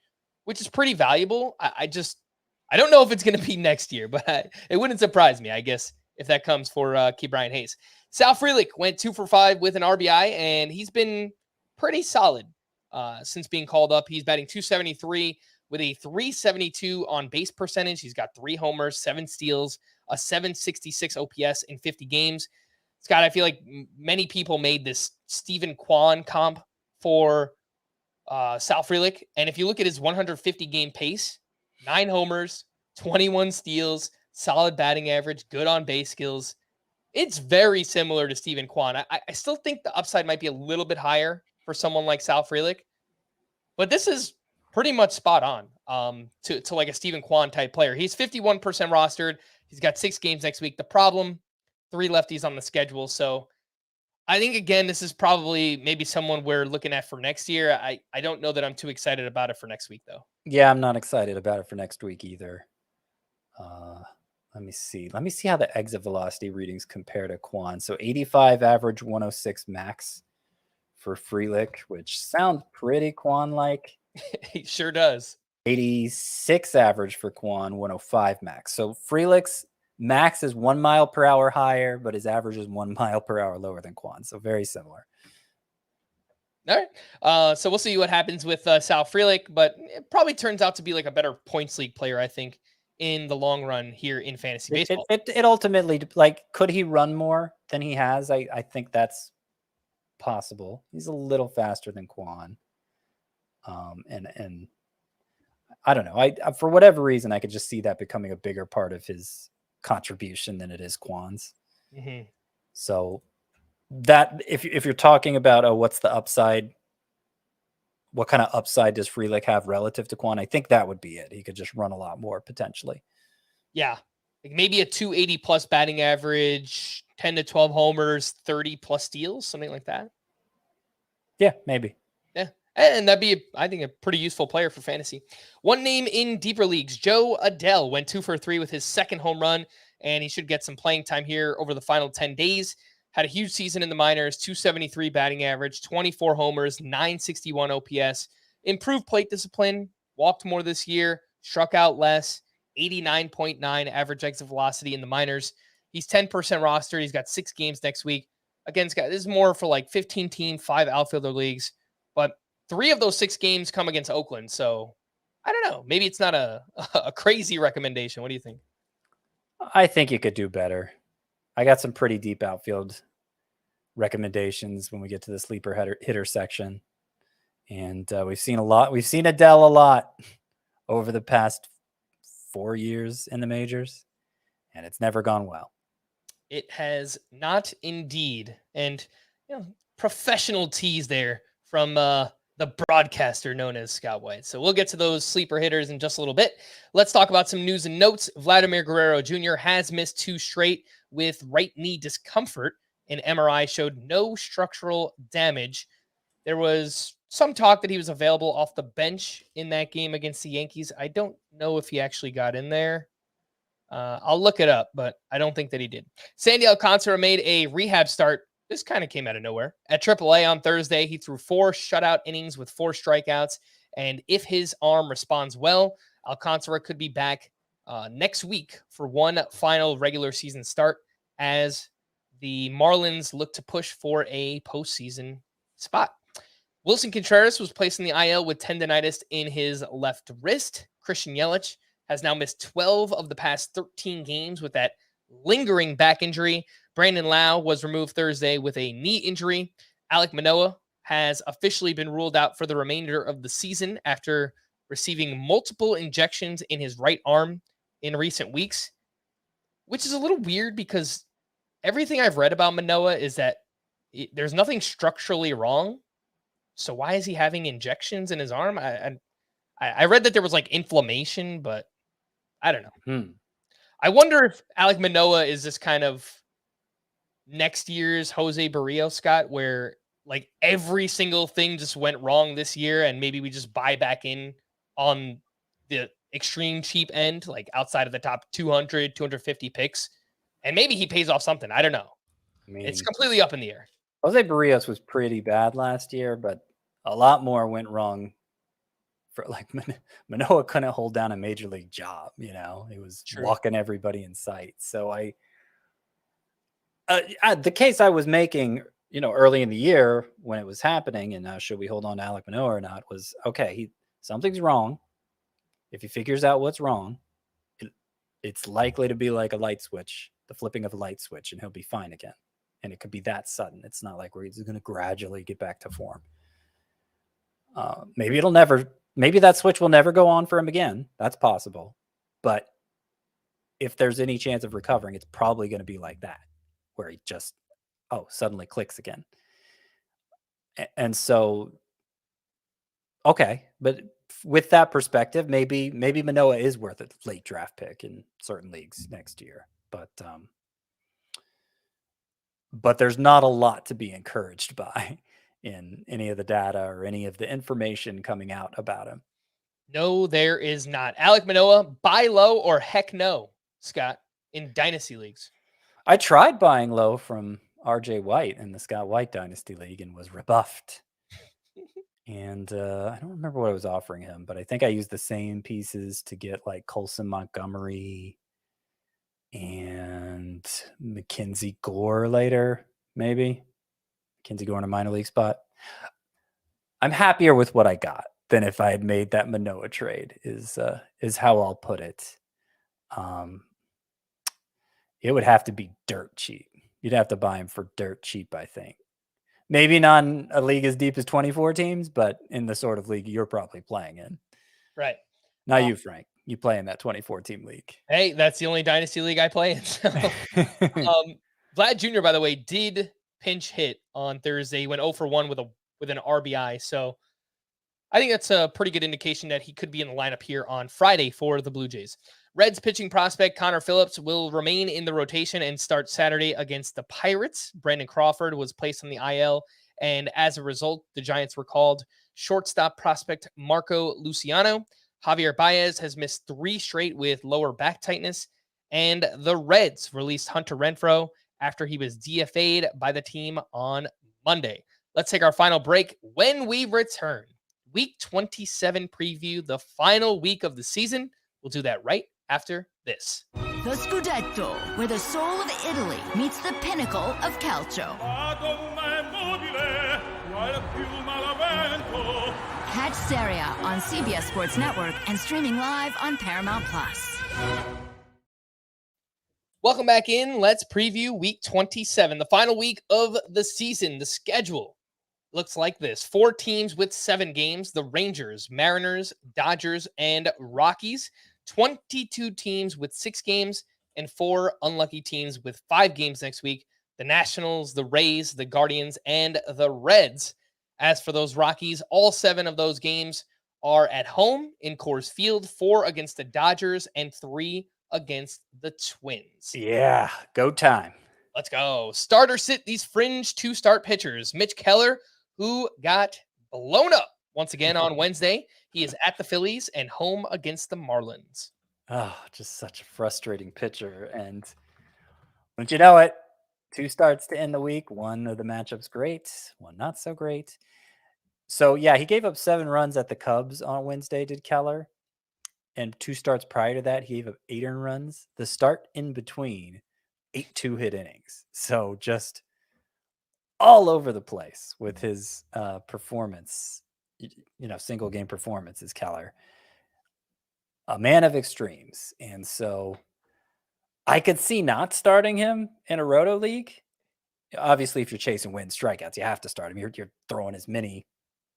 S1: which is pretty valuable. I don't know if it's going to be next year, but it wouldn't surprise me, I guess, if that comes for Ke'Bryan Hayes. Sal Frelick went 2 for 5 with an RBI, and he's been pretty solid since being called up. He's batting .273 with a .372 on base percentage. He's got 3 homers, 7 steals, a .766 OPS in 50 games. Scott, I feel like many people made this Steven Kwan comp for Sal Frelick. And if you look at his 150 game pace, 9 homers, 21 steals, solid batting average, good on base skills, it's very similar to Steven Kwan. I still think the upside might be a little bit higher for someone like Sal Frelick, but this is pretty much spot on to like a Steven Kwan type player. He's 51% rostered. He's got 6 games next week. The problem, 3 lefties on the schedule. So I think, again, this is probably maybe someone we're looking at for next year. I don't know that I'm too excited about it for next week, though.
S3: Yeah, I'm not excited about it for next week either. Let me see. Let me see how the exit velocity readings compare to Kwan. So 85 average, 106 max for Frelick, which sounds pretty Kwan-like.
S1: He sure does.
S3: 86 average for Kwan, 105 max. So Frelick's max is 1 mile per hour higher, but his average is 1 mile per hour lower than Kwan. So very similar.
S1: All right. So we'll see what happens with Sal Frelick, but it probably turns out to be like a better points league player, I think, in the long run here in fantasy baseball.
S3: It ultimately, like, could he run more than he has? I think that's possible. He's a little faster than Kwan. And I don't know. I for whatever reason, I could just see that becoming a bigger part of his contribution than it is Kwan's.
S1: Mm-hmm.
S3: So that if you're talking about what's the upside, what kind of upside does Frelick have relative to Kwan? I think that would be it. He could just run a lot more potentially.
S1: Yeah, like maybe a 280 plus batting average, 10 to 12 homers, 30 plus steals, something like that.
S3: Yeah, maybe.
S1: Yeah. And that'd be, I think, a pretty useful player for fantasy. One name in deeper leagues, Joe Adell, went 2 for 3 with his second home run, and he should get some playing time here over the final 10 days. Had a huge season in the minors, 273 batting average, 24 homers, 961 OPS, improved plate discipline, walked more this year, struck out less, 89.9 average exit velocity in the minors. He's 10% rostered. He's got 6 games next week. Again, Scott, this is more for like 15-team, 5 outfielder leagues, but 3 of those 6 games come against Oakland. So I don't know. Maybe it's not a crazy recommendation. What do you think?
S3: I think you could do better. I got some pretty deep outfield recommendations when we get to the sleeper hitter section. And we've seen a lot. We've seen Adell a lot over the past 4 years in the majors, and it's never gone well.
S1: It has not indeed. And, professional tease there from the broadcaster known as Scott White. So we'll get to those sleeper hitters in just a little bit. Let's talk about some news and notes. Vladimir Guerrero Jr. has missed 2 straight with right knee discomfort. An MRI showed no structural damage. There was some talk that he was available off the bench in that game against the Yankees. I don't know if he actually got in there. I'll look it up, but I don't think that he did. Sandy Alcantara made a rehab start. This kind of came out of nowhere. At AAA on Thursday, he threw 4 shutout innings with 4 strikeouts. And if his arm responds well, Alcantara could be back next week for one final regular season start as the Marlins look to push for a postseason spot. Wilson Contreras was placed in the IL with tendonitis in his left wrist. Christian Yelich has now missed 12 of the past 13 games with that lingering back injury. Brandon Lau was removed Thursday with a knee injury. Alek Manoah has officially been ruled out for the remainder of the season after receiving multiple injections in his right arm in recent weeks, which is a little weird because everything I've read about Manoah is that there's nothing structurally wrong. So why is he having injections in his arm? I read that there was like inflammation, but I don't know. I wonder if Alek Manoah is this kind of next year's Jose Barrios, Scott, where like every single thing just went wrong this year and maybe we just buy back in on the extreme cheap end, like outside of the top 200, 250 picks. And maybe he pays off something. I don't know. I mean, it's completely up in the air.
S3: Jose Barrios was pretty bad last year, but a lot more went wrong. For like Manoah couldn't hold down a major league job, you know, he was walking everybody in sight. So the case I was making, you know, early in the year when it was happening, and should we hold on to Alek Manoah or not, was okay. Something's wrong. If he figures out what's wrong, it's likely to be like a light switch, the flipping of a light switch, and he'll be fine again. And it could be that sudden. It's not like where he's going to gradually get back to form. Maybe that switch will never go on for him again. That's possible. But if there's any chance of recovering, it's probably going to be like that, where he just, suddenly clicks again. And so, okay. But with that perspective, maybe Manoah is worth a late draft pick in certain leagues next year. But there's not a lot to be encouraged by in any of the data or any of the information coming out about him.
S1: No, there is not. Alek Manoah, buy low or heck no, Scott, in dynasty leagues.
S3: I tried buying low from RJ White in the Scott White Dynasty League and was rebuffed. And I don't remember what I was offering him, but I think I used the same pieces to get like Colson Montgomery and Mackenzie Gore later, maybe. Mackenzie Gore in a minor league spot. I'm happier with what I got than if I had made that Manoah trade, is how I'll put it. It would have to be dirt cheap. You'd have to buy him for dirt cheap, I think. Maybe not in a league as deep as 24 teams, but in the sort of league you're probably playing in.
S1: Right.
S3: Not you, Frank. You play in that 24-team league.
S1: Hey, that's the only dynasty league I play in. So. Vlad Jr., by the way, did pinch hit on Thursday. He went 0 for 1 with an RBI. So I think that's a pretty good indication that he could be in the lineup here on Friday for the Blue Jays. Reds pitching prospect Connor Phillips will remain in the rotation and start Saturday against the Pirates. Brandon Crawford was placed on the IL, and as a result, the Giants recalled shortstop prospect Marco Luciano. Javier Baez has missed 3 straight with lower back tightness, and the Reds released Hunter Renfroe after he was DFA'd by the team on Monday. Let's take our final break. When we return, Week 27 preview, the final week of the season. We'll do that right after this.
S5: The Scudetto, where the soul of Italy meets the pinnacle of calcio. Catch Serie A on CBS Sports Network and streaming live on Paramount+.
S1: Welcome back in. Let's preview Week 27, the final week of the season. The schedule looks like this. 4 teams with 7 games: the Rangers, Mariners, Dodgers, and Rockies. 22 teams with 6 games and 4 unlucky teams with 5 games next week: the Nationals, the Rays, the Guardians, and the Reds. As for those Rockies, all 7 of those games are at home in Coors Field, 4 against the Dodgers and 3 against the Twins.
S3: Yeah, go time.
S1: Let's go. Starter sit these fringe 2-start pitchers. Mitch Keller, who got blown up once again on Wednesday. He is at the Phillies and home against the Marlins.
S3: Oh, just such a frustrating pitcher. And don't you know it? 2 starts to end the week. One of the matchups great, one not so great. So, yeah, he gave up 7 runs at the Cubs on Wednesday, did Keller. And 2 starts prior to that, he gave up 8 earned runs. The start in between, 8 2-hit innings. So just all over the place with his performance, single game performance is Keller. A man of extremes. And so I could see not starting him in a roto league. Obviously, if you're chasing wins, strikeouts, you have to start him. You're throwing as many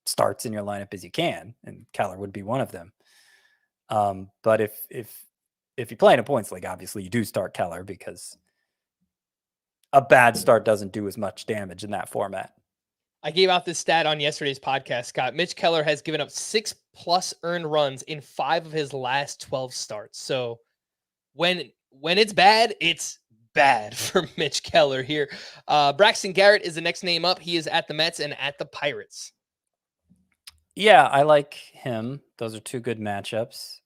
S3: starts in your lineup as you can, and Keller would be one of them. But if you play in a points league, obviously you do start Keller because a bad start doesn't do as much damage in that format.
S1: I gave out this stat on yesterday's podcast, Scott. Mitch Keller has given up 6+ earned runs in 5 of his last 12 starts. So when it's bad for Mitch Keller here. Braxton Garrett is the next name up. He is at the Mets and at the Pirates.
S3: Yeah, I like him. Those are 2 good matchups.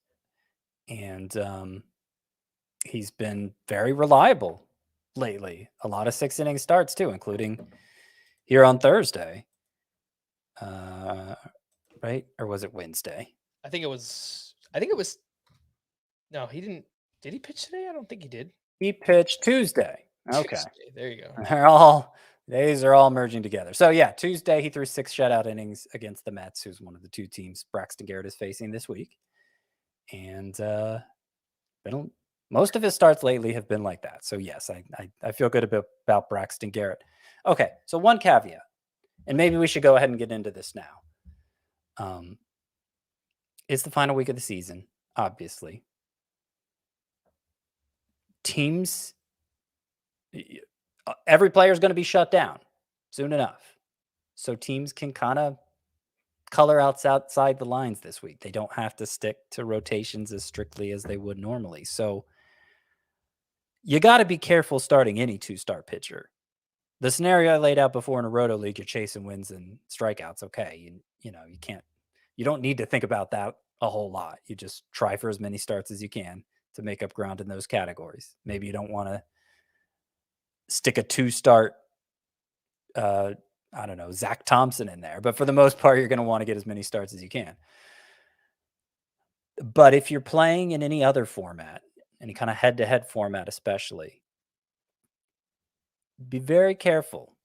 S3: And he's been very reliable lately. A lot of 6-inning starts too, including here on Thursday. Right? Or was it Wednesday?
S1: I think it was. No, he didn't. Did he pitch today? I don't think he did.
S3: He pitched Tuesday. Okay.
S1: Tuesday, there you go.
S3: Days are all merging together. So yeah, Tuesday he threw 6 shutout innings against the Mets, who's one of the 2 teams Braxton Garrett is facing this week. And most of his starts lately have been like that. So yes, I feel good about Braxton Garrett. Okay, so one caveat, and maybe we should go ahead and get into this now. It's the final week of the season, obviously. Teams, every player is going to be shut down soon enough. So teams can kind of color outside the lines this week. They don't have to stick to rotations as strictly as they would normally. So you got to be careful starting any 2-start pitcher. The scenario I laid out before in a roto league, you're chasing wins and strikeouts. Okay. You don't need to think about that a whole lot. You just try for as many starts as you can to make up ground in those categories. Maybe you don't want to stick a 2-start, Zach Thompson in there. But for the most part, you're going to want to get as many starts as you can. But if you're playing in any other format, any kind of head-to-head format especially, be very careful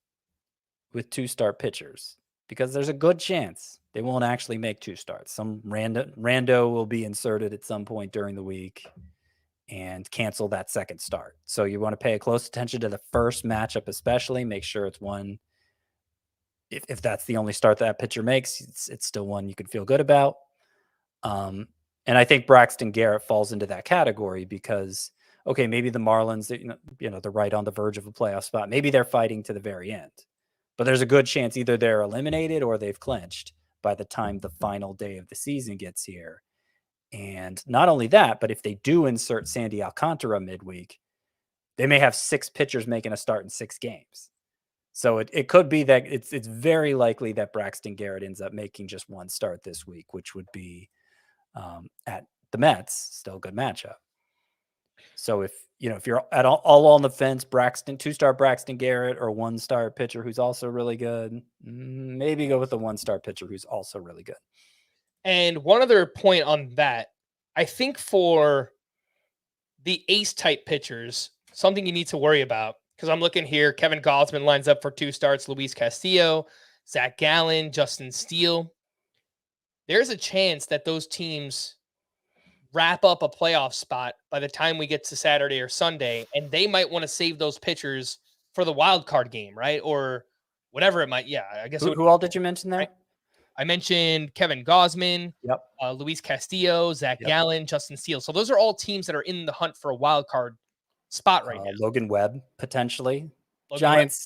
S3: with 2-start pitchers because there's a good chance they won't actually make 2 starts. Some rando will be inserted at some point during the week and cancel that second start. So you want to pay close attention to the first matchup, especially. Make sure it's one. If that's the only start that pitcher makes, it's still one you can feel good about. And I think Braxton Garrett falls into that category because, okay, maybe the Marlins, they're right on the verge of a playoff spot. Maybe they're fighting to the very end. But there's a good chance either they're eliminated or they've clinched by the time the final day of the season gets here. And not only that, but if they do insert Sandy Alcantara midweek, they may have 6 pitchers making a start in 6 games. So it could be that it's very likely that Braxton Garrett ends up making just 1 start this week, which would be at the Mets, still a good matchup. So if you're at all on the fence, 2-star Braxton Garrett or 1-star pitcher who's also really good, maybe go with the 1-star pitcher who's also really good.
S1: And one other point on that, I think for the ace type pitchers, something you need to worry about, because I'm looking here, Kevin Gausman lines up for 2 starts, Luis Castillo, Zach Gallen, Justin Steele. There's a chance that those teams wrap up a playoff spot by the time we get to Saturday or Sunday, and they might want to save those pitchers for the wild card game, right? Or whatever it might. Yeah, I guess.
S3: Who all did you mention there?
S1: Right? I mentioned Kevin Gausman,
S3: yep.
S1: Luis Castillo, Zach Gallen, Justin Steele. So those are all teams that are in the hunt for a wild card spot right now.
S3: Logan Webb, potentially. Giants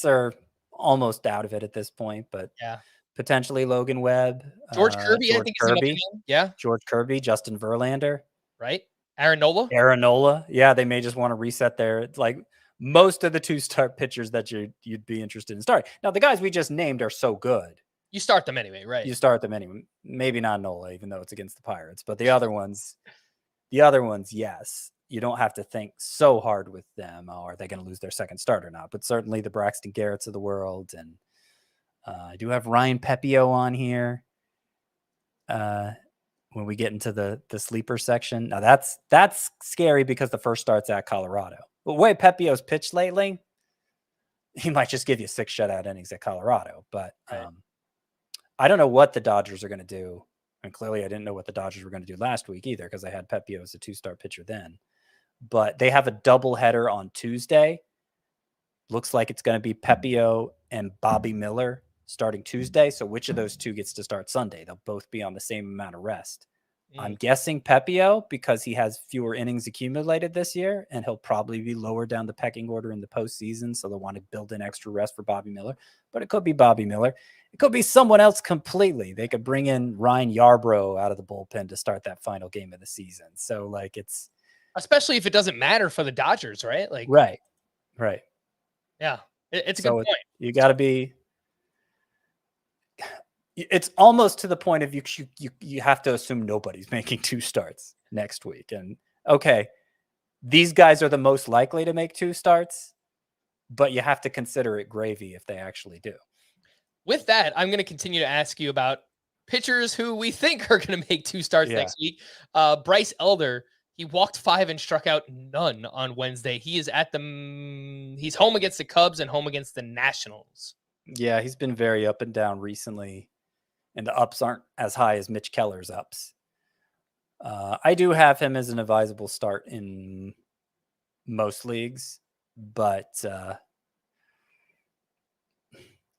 S3: are almost out of it at this point, but
S1: yeah.
S3: potentially Logan Webb,
S1: George Kirby, I
S3: George
S1: think is another
S3: Kirby,
S1: name. Yeah,
S3: George Kirby, Justin Verlander,
S1: right. Aaron Nola.
S3: Aaron Nola. Yeah, they may just want to reset there. It's like most of the 2-start pitchers that you'd be interested in starting. Now, the guys we just named are so good.
S1: You start them anyway, right?
S3: You start them anyway. Maybe not Nola, even though it's against the Pirates, but the other ones, yes. You don't have to think so hard with them. Oh, are they going to lose their second start or not? But certainly the Braxton Garretts of the world. And I do have Ryan Pepio on here when we get into the sleeper section. Now, that's scary because the first start's at Colorado. But the way Pepio's pitched lately, he might just give you 6 shutout innings at Colorado. But
S1: Right.
S3: I don't know what the Dodgers are going to do. And clearly I didn't know what the Dodgers were going to do last week either because I had Pepio as a 2-star pitcher then. But they have a doubleheader on Tuesday. Looks like it's going to be Pepio and Bobby Miller starting Tuesday. So which of those two gets to start Sunday? They'll both be on the same amount of rest. I'm guessing Pepio because he has fewer innings accumulated this year, and he'll probably be lower down the pecking order in the postseason. So they'll want to build in extra rest for Bobby Miller. But it could be Bobby Miller. It could be someone else completely. They could bring in Ryan Yarbrough out of the bullpen to start that final game of the season. So like it's
S1: Especially if it doesn't matter for the Dodgers, right? Like,
S3: right.
S1: Yeah, it's a
S3: So
S1: good point.
S3: You got to be. It's almost to the point of you have to assume nobody's making 2 starts next week. And okay, these guys are the most likely to make 2 starts, but you have to consider it gravy if they actually do.
S1: With that, I'm going to continue to ask you about pitchers who we think are going to make 2 starts next week. Bryce Elder, he walked 5 and struck out none on Wednesday. He is at he's home against the Cubs and home against the Nationals.
S3: Yeah, he's been very up and down recently, and the ups aren't as high as Mitch Keller's ups. I do have him as an advisable start in most leagues, but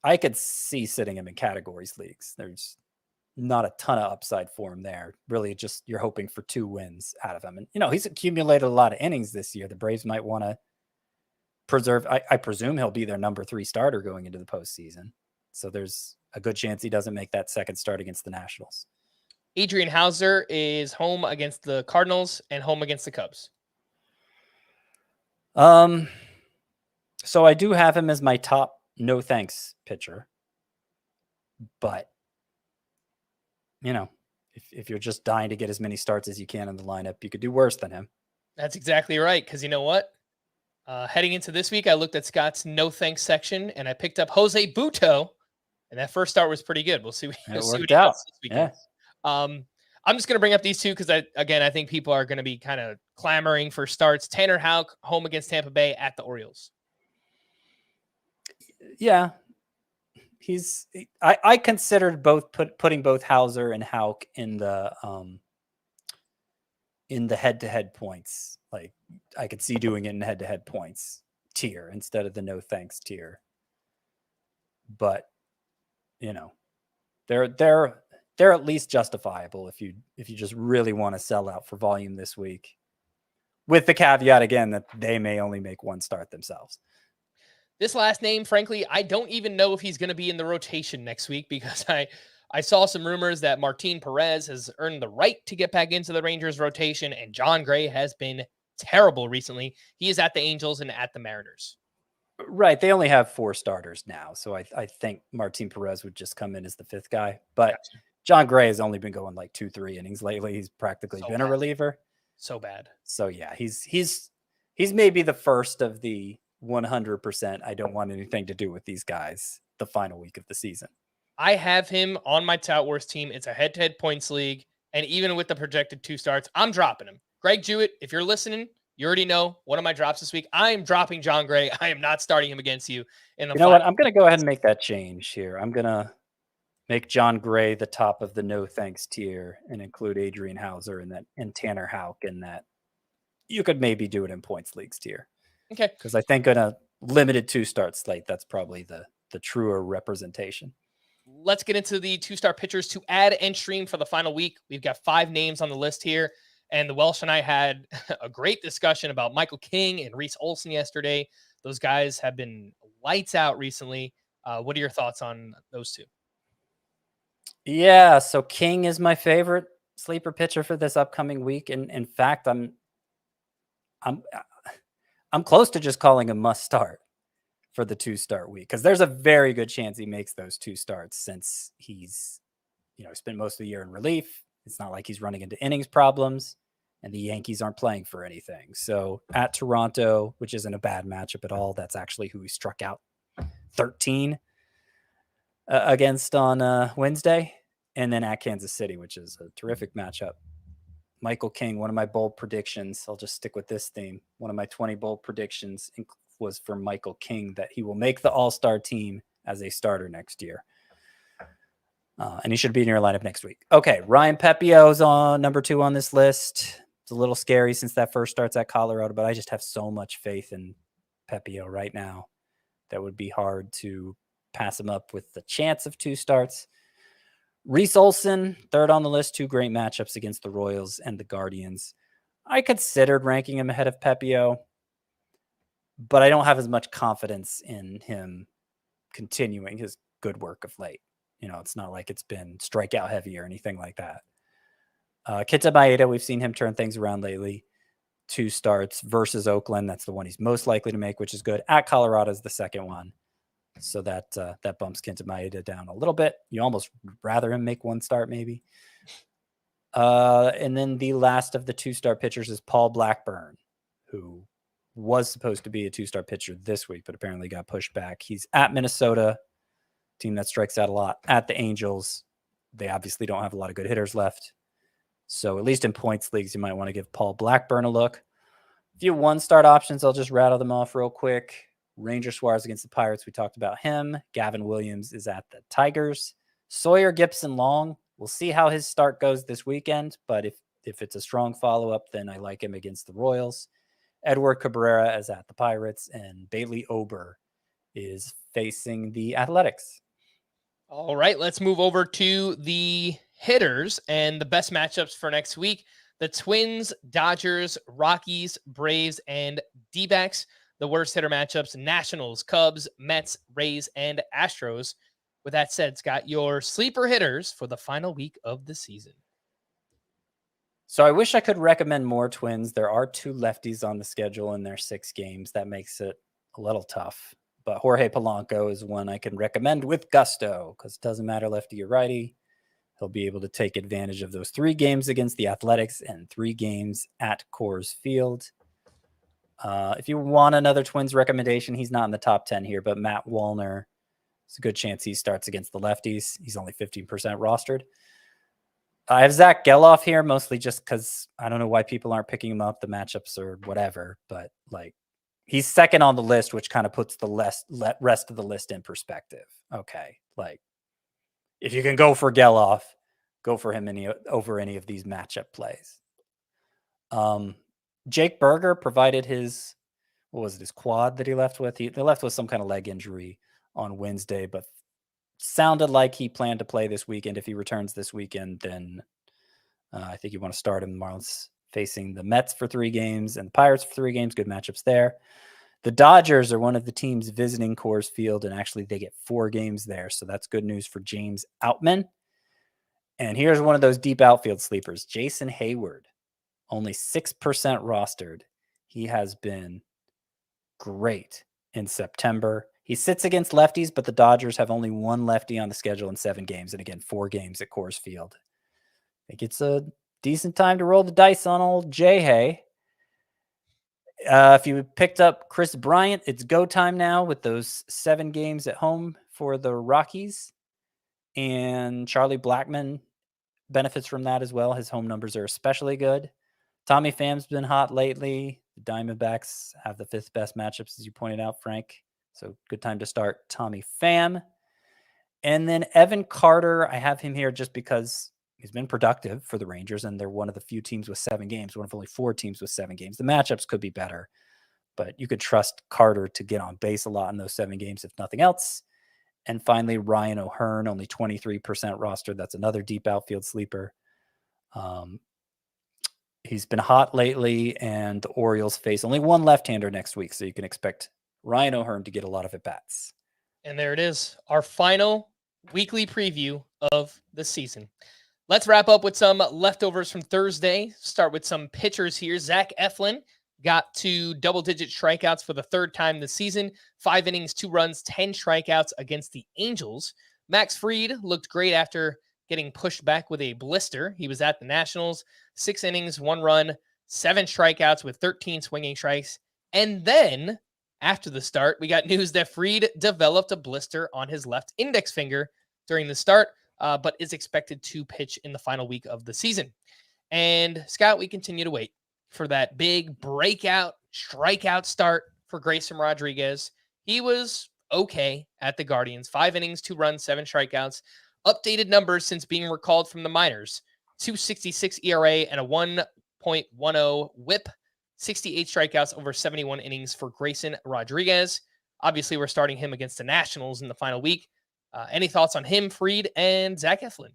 S3: I could see sitting him in categories leagues. There's not a ton of upside for him there. Really, just you're hoping for 2 wins out of him. And, he's accumulated a lot of innings this year. The Braves might want to preserve. I presume he'll be their number 3 starter going into the postseason. So there's a good chance he doesn't make that second start against the Nationals.
S1: Adrian Hauser is home against the Cardinals and home against the Cubs.
S3: So I do have him as my top no thanks pitcher, but if you're just dying to get as many starts as you can in the lineup, you could do worse than him.
S1: That's exactly right. Because you know what? Heading into this week, I looked at Scott's no thanks section and I picked up Jose Butto, and that first start was pretty good. We'll see.
S3: It
S1: We'll see
S3: worked
S1: what he
S3: out.
S1: does this weekend.
S3: Yeah.
S1: I'm just going to bring up these two because I think people are going to be kind of clamoring for starts. Tanner Houck home against Tampa Bay at the Orioles.
S3: Yeah. I considered putting both Hauser and Houck in the head-to-head points. Like I could see doing it in head-to-head points tier instead of the no thanks tier. But they're at least justifiable if you just really want to sell out for volume this week, with the caveat again that they may only make 1 start themselves.
S1: This last name, frankly, I don't even know if he's going to be in the rotation next week because I saw some rumors that Martin Perez has earned the right to get back into the Rangers rotation, and John Gray has been terrible recently. He is at the Angels and at the Mariners.
S3: Right. They only have 4 starters now. So I think Martin Perez would just come in as the 5th guy. But
S1: Gotcha.
S3: John Gray has only been going like 2-3 innings lately. He's practically been a reliever.
S1: So bad.
S3: So yeah, he's maybe the first of the 100%. I don't want anything to do with these guys the final week of the season.
S1: I have him on my Tout Wars team. It's a head-to-head points league. And even with the projected 2 starts, I'm dropping him. Greg Jewett, if you're listening, you already know one of my drops this week. I am dropping John Gray. I am not starting him against you. You know
S3: what? I'm going to go ahead and make that change here. I'm going to make John Gray the top of the no thanks tier and include Adrian Hauser and Tanner Houck in that. You could maybe do it in points leagues tier.
S1: Okay.
S3: Because I think on a limited 2-start slate, that's probably the truer representation.
S1: Let's get into the 2-star pitchers to add and stream for the final week. We've got 5 names on the list here. And the Welsh and I had a great discussion about Michael King and Reese Olson yesterday. Those guys have been lights out recently. What are your thoughts on those 2?
S3: Yeah, so King is my favorite sleeper pitcher for this upcoming week, and in fact, I'm close to just calling him must start for the 2-start week, because there's a very good chance he makes those 2 starts since he's spent most of the year in relief. It's not like he's running into innings problems, and the Yankees aren't playing for anything. So at Toronto, which isn't a bad matchup at all, that's actually who he struck out 13 against on Wednesday, and then at Kansas City, which is a terrific matchup. Michael King, one of my bold predictions, I'll just stick with this theme. One of my 20 bold predictions was for Michael King that he will make the All-Star team as a starter next year. And he should be in your lineup next week. Okay, Ryan Pepio's on number 2 on this list. It's a little scary since that first starts at Colorado, but I just have so much faith in Pepio right now that would be hard to pass him up with the chance of 2 starts. Reese Olson, 3rd on the list, 2 great matchups against the Royals and the Guardians. I considered ranking him ahead of Pepio, but I don't have as much confidence in him continuing his good work of late. It's not like it's been strikeout heavy or anything like that. Kita Maeda, we've seen him turn things around lately. 2 starts versus Oakland. That's the one he's most likely to make, which is good. At Colorado is the second one. So that bumps Kenta Maeda down a little bit. You almost rather him make 1 start maybe. And then the last of the 2-star pitchers is Paul Blackburn, who was supposed to be a 2-star pitcher this week, but apparently got pushed back. He's at Minnesota, team that strikes out a lot. At the Angels, they obviously don't have a lot of good hitters left. So at least in points leagues, you might want to give Paul Blackburn a look. A few 1-start options, I'll just rattle them off real quick. Ranger Suarez against the Pirates, we talked about him. Gavin Williams is at the Tigers. Sawyer Gibson Long, we'll see how his start goes this weekend, but if it's a strong follow-up, then I like him against the Royals. Edward Cabrera is at the Pirates, and Bailey Ober is facing the Athletics.
S1: All right, let's move over to the hitters and the best matchups for next week. The Twins, Dodgers, Rockies, Braves, and D-backs. The worst hitter matchups, Nationals, Cubs, Mets, Rays, and Astros. With that said, Scott, your sleeper hitters for the final week of the season.
S3: So I wish I could recommend more Twins. There are 2 lefties on the schedule in their 6 games. That makes it a little tough. But Jorge Polanco is one I can recommend with gusto because it doesn't matter lefty or righty. He'll be able to take advantage of those 3 games against the Athletics and 3 games at Coors Field. If you want another Twins recommendation, he's not in the top 10 here, but Matt Wallner, it's a good chance he starts against the lefties. He's only 15% rostered. I have Zach Geloff here, mostly just because I don't know why people aren't picking him up, the matchups or whatever, but he's second on the list, which kind of puts the rest of the list in perspective. Okay. If you can go for Geloff, go for him over any of these matchup plays. Jake Berger provided his quad that he left with? He left with some kind of leg injury on Wednesday, but sounded like he planned to play this weekend. If he returns this weekend, then I think you want to start him. The Marlins facing the Mets for 3 games and the Pirates for 3 games. Good matchups there. The Dodgers are one of the teams visiting Coors Field, and actually they get 4 games there, so that's good news for James Outman. And here's one of those deep outfield sleepers, Jason Hayward. Only 6% rostered. He has been great in September. He sits against lefties, but the Dodgers have only 1 lefty on the schedule in 7 games. And again, 4 games at Coors Field. I think it's a decent time to roll the dice on old J-Hay. If you picked up Chris Bryant, it's go time now with those 7 games at home for the Rockies. And Charlie Blackmon benefits from that as well. His home numbers are especially good. Tommy Pham's been hot lately. The Diamondbacks have the 5th best matchups, as you pointed out, Frank. So good time to start Tommy Pham. And then Evan Carter, I have him here just because he's been productive for the Rangers, and they're one of the few teams with 7 games, one of only 4 teams with 7 games. The matchups could be better, but you could trust Carter to get on base a lot in those 7 games, if nothing else. And finally, Ryan O'Hearn, only 23% rostered. That's another deep outfield sleeper. He's been hot lately, and the Orioles face only 1 left-hander next week, so you can expect Ryan O'Hearn to get a lot of at-bats.
S1: And there it is, our final weekly preview of the season. Let's wrap up with some leftovers from Thursday. Start with some pitchers here. Zach Eflin got to double-digit strikeouts for the third time this season. 5 innings, 2 runs, 10 strikeouts against the Angels. Max Fried looked great after getting pushed back with a blister. He was at the Nationals. 6 innings, 1 run, 7 strikeouts with 13 swinging strikes. And then, after the start, we got news that Fried developed a blister on his left index finger during the start, but is expected to pitch in the final week of the season. And Scott, we continue to wait for that big breakout strikeout start for Grayson Rodriguez. He was okay at the Guardians. 5 innings, 2 runs, 7 strikeouts. Updated numbers since being recalled from the minors. 2.66 ERA and a 1.10 whip. 68 strikeouts over 71 innings for Grayson Rodriguez. Obviously, we're starting him against the Nationals in the final week. Any thoughts on him, Fried, and Zach Eflin?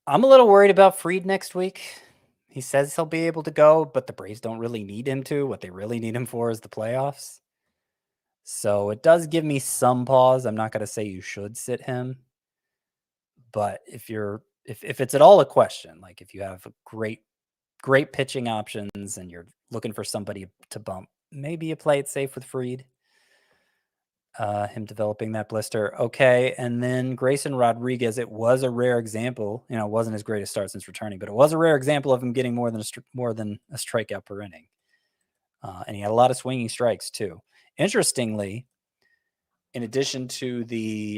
S3: I'm a little worried about Fried next week. He says he'll be able to go, but the Braves don't really need him to. What they really need him for is the playoffs. So it does give me some pause. I'm not going to say you should sit him. But if it's at all a question, like if you have a great pitching options and you're looking for somebody to bump, maybe you play it safe with Fried. Him developing that blister. Okay. And then Grayson Rodriguez, it was a rare example. You know, it wasn't his greatest start since returning, but it was a rare example of him getting more than a strikeout per inning. And he had a lot of swinging strikes too. Interestingly, in addition to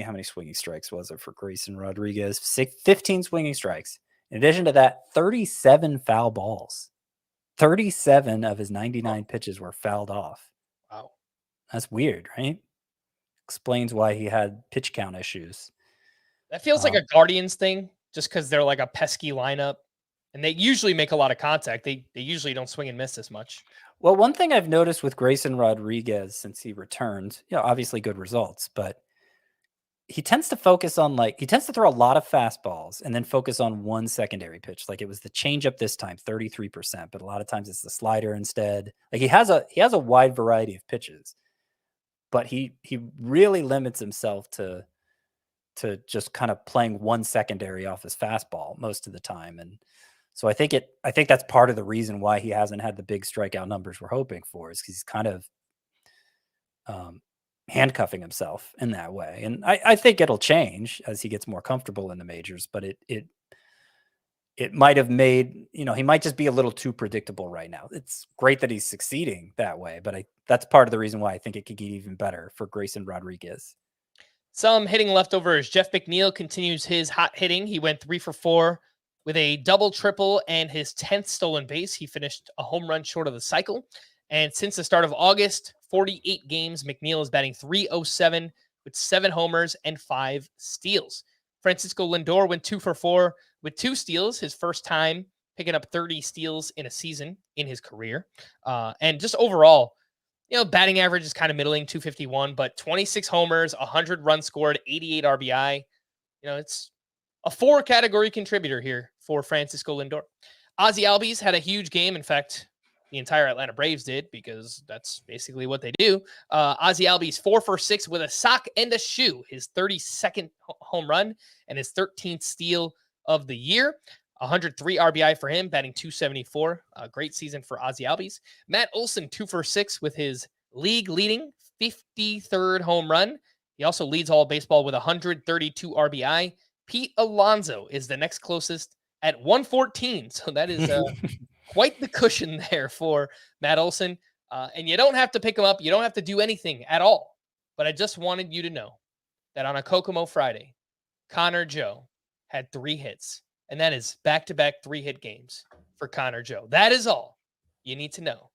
S3: how many swinging strikes was it for Grayson Rodriguez? 15 swinging strikes. In addition to that, 37 foul balls. 37 of his 99 pitches were fouled off.
S1: Wow.
S3: That's weird, right? Explains why he had pitch count issues.
S1: That feels like a Guardians thing, just because they're like a pesky lineup, and they usually make a lot of contact. They usually don't swing and miss as much.
S3: Well, one thing I've noticed with Grayson Rodriguez since he returned, obviously good results, but he tends to focus on he tends to throw a lot of fastballs and then focus on one secondary pitch. Like it was the changeup this time, 33%, but a lot of times it's the slider instead. Like he has a wide variety of pitches. But he really limits himself to just kind of playing one secondary off his fastball most of the time. And so I think that's part of the reason why he hasn't had the big strikeout numbers we're hoping for, is because he's kind of handcuffing himself in that way. And I think it'll change as he gets more comfortable in the majors, but it might have made, he might just be a little too predictable right now. It's great that he's succeeding that way, but that's part of the reason why I think it could get even better for Grayson Rodriguez.
S1: Some hitting leftovers. Jeff McNeil continues his hot hitting. He went 3 for 4 with a double, triple, and his 10th stolen base. He finished a home run short of the cycle. And since the start of August, 48 games, McNeil is batting .307 with 7 homers and 5 steals. Francisco Lindor went 2 for 4 with 2 steals, his first time picking up 30 steals in a season in his career. And just overall, batting average is kind of middling, 251, but 26 homers, 100 runs scored, 88 RBI. It's a 4-category contributor here for Francisco Lindor. Ozzie Albies had a huge game. In fact, the entire Atlanta Braves did, because that's basically what they do. Ozzie Albies 4 for 6 with a sock and a shoe, his 32nd home run and his 13th steal of the year. 103 RBI for him, batting .274. A great season for Ozzie Albies. Matt Olson 2 for 6 with his league-leading 53rd home run. He also leads all baseball with 132 RBI. Pete Alonso is the next closest at 114. So that is quite the cushion there for Matt Olson. And you don't have to pick him up. You don't have to do anything at all. But I just wanted you to know that on a Kokomo Friday, Connor Joe had 3 hits. And that is back-to-back 3-hit games for Connor Joe. That is all you need to know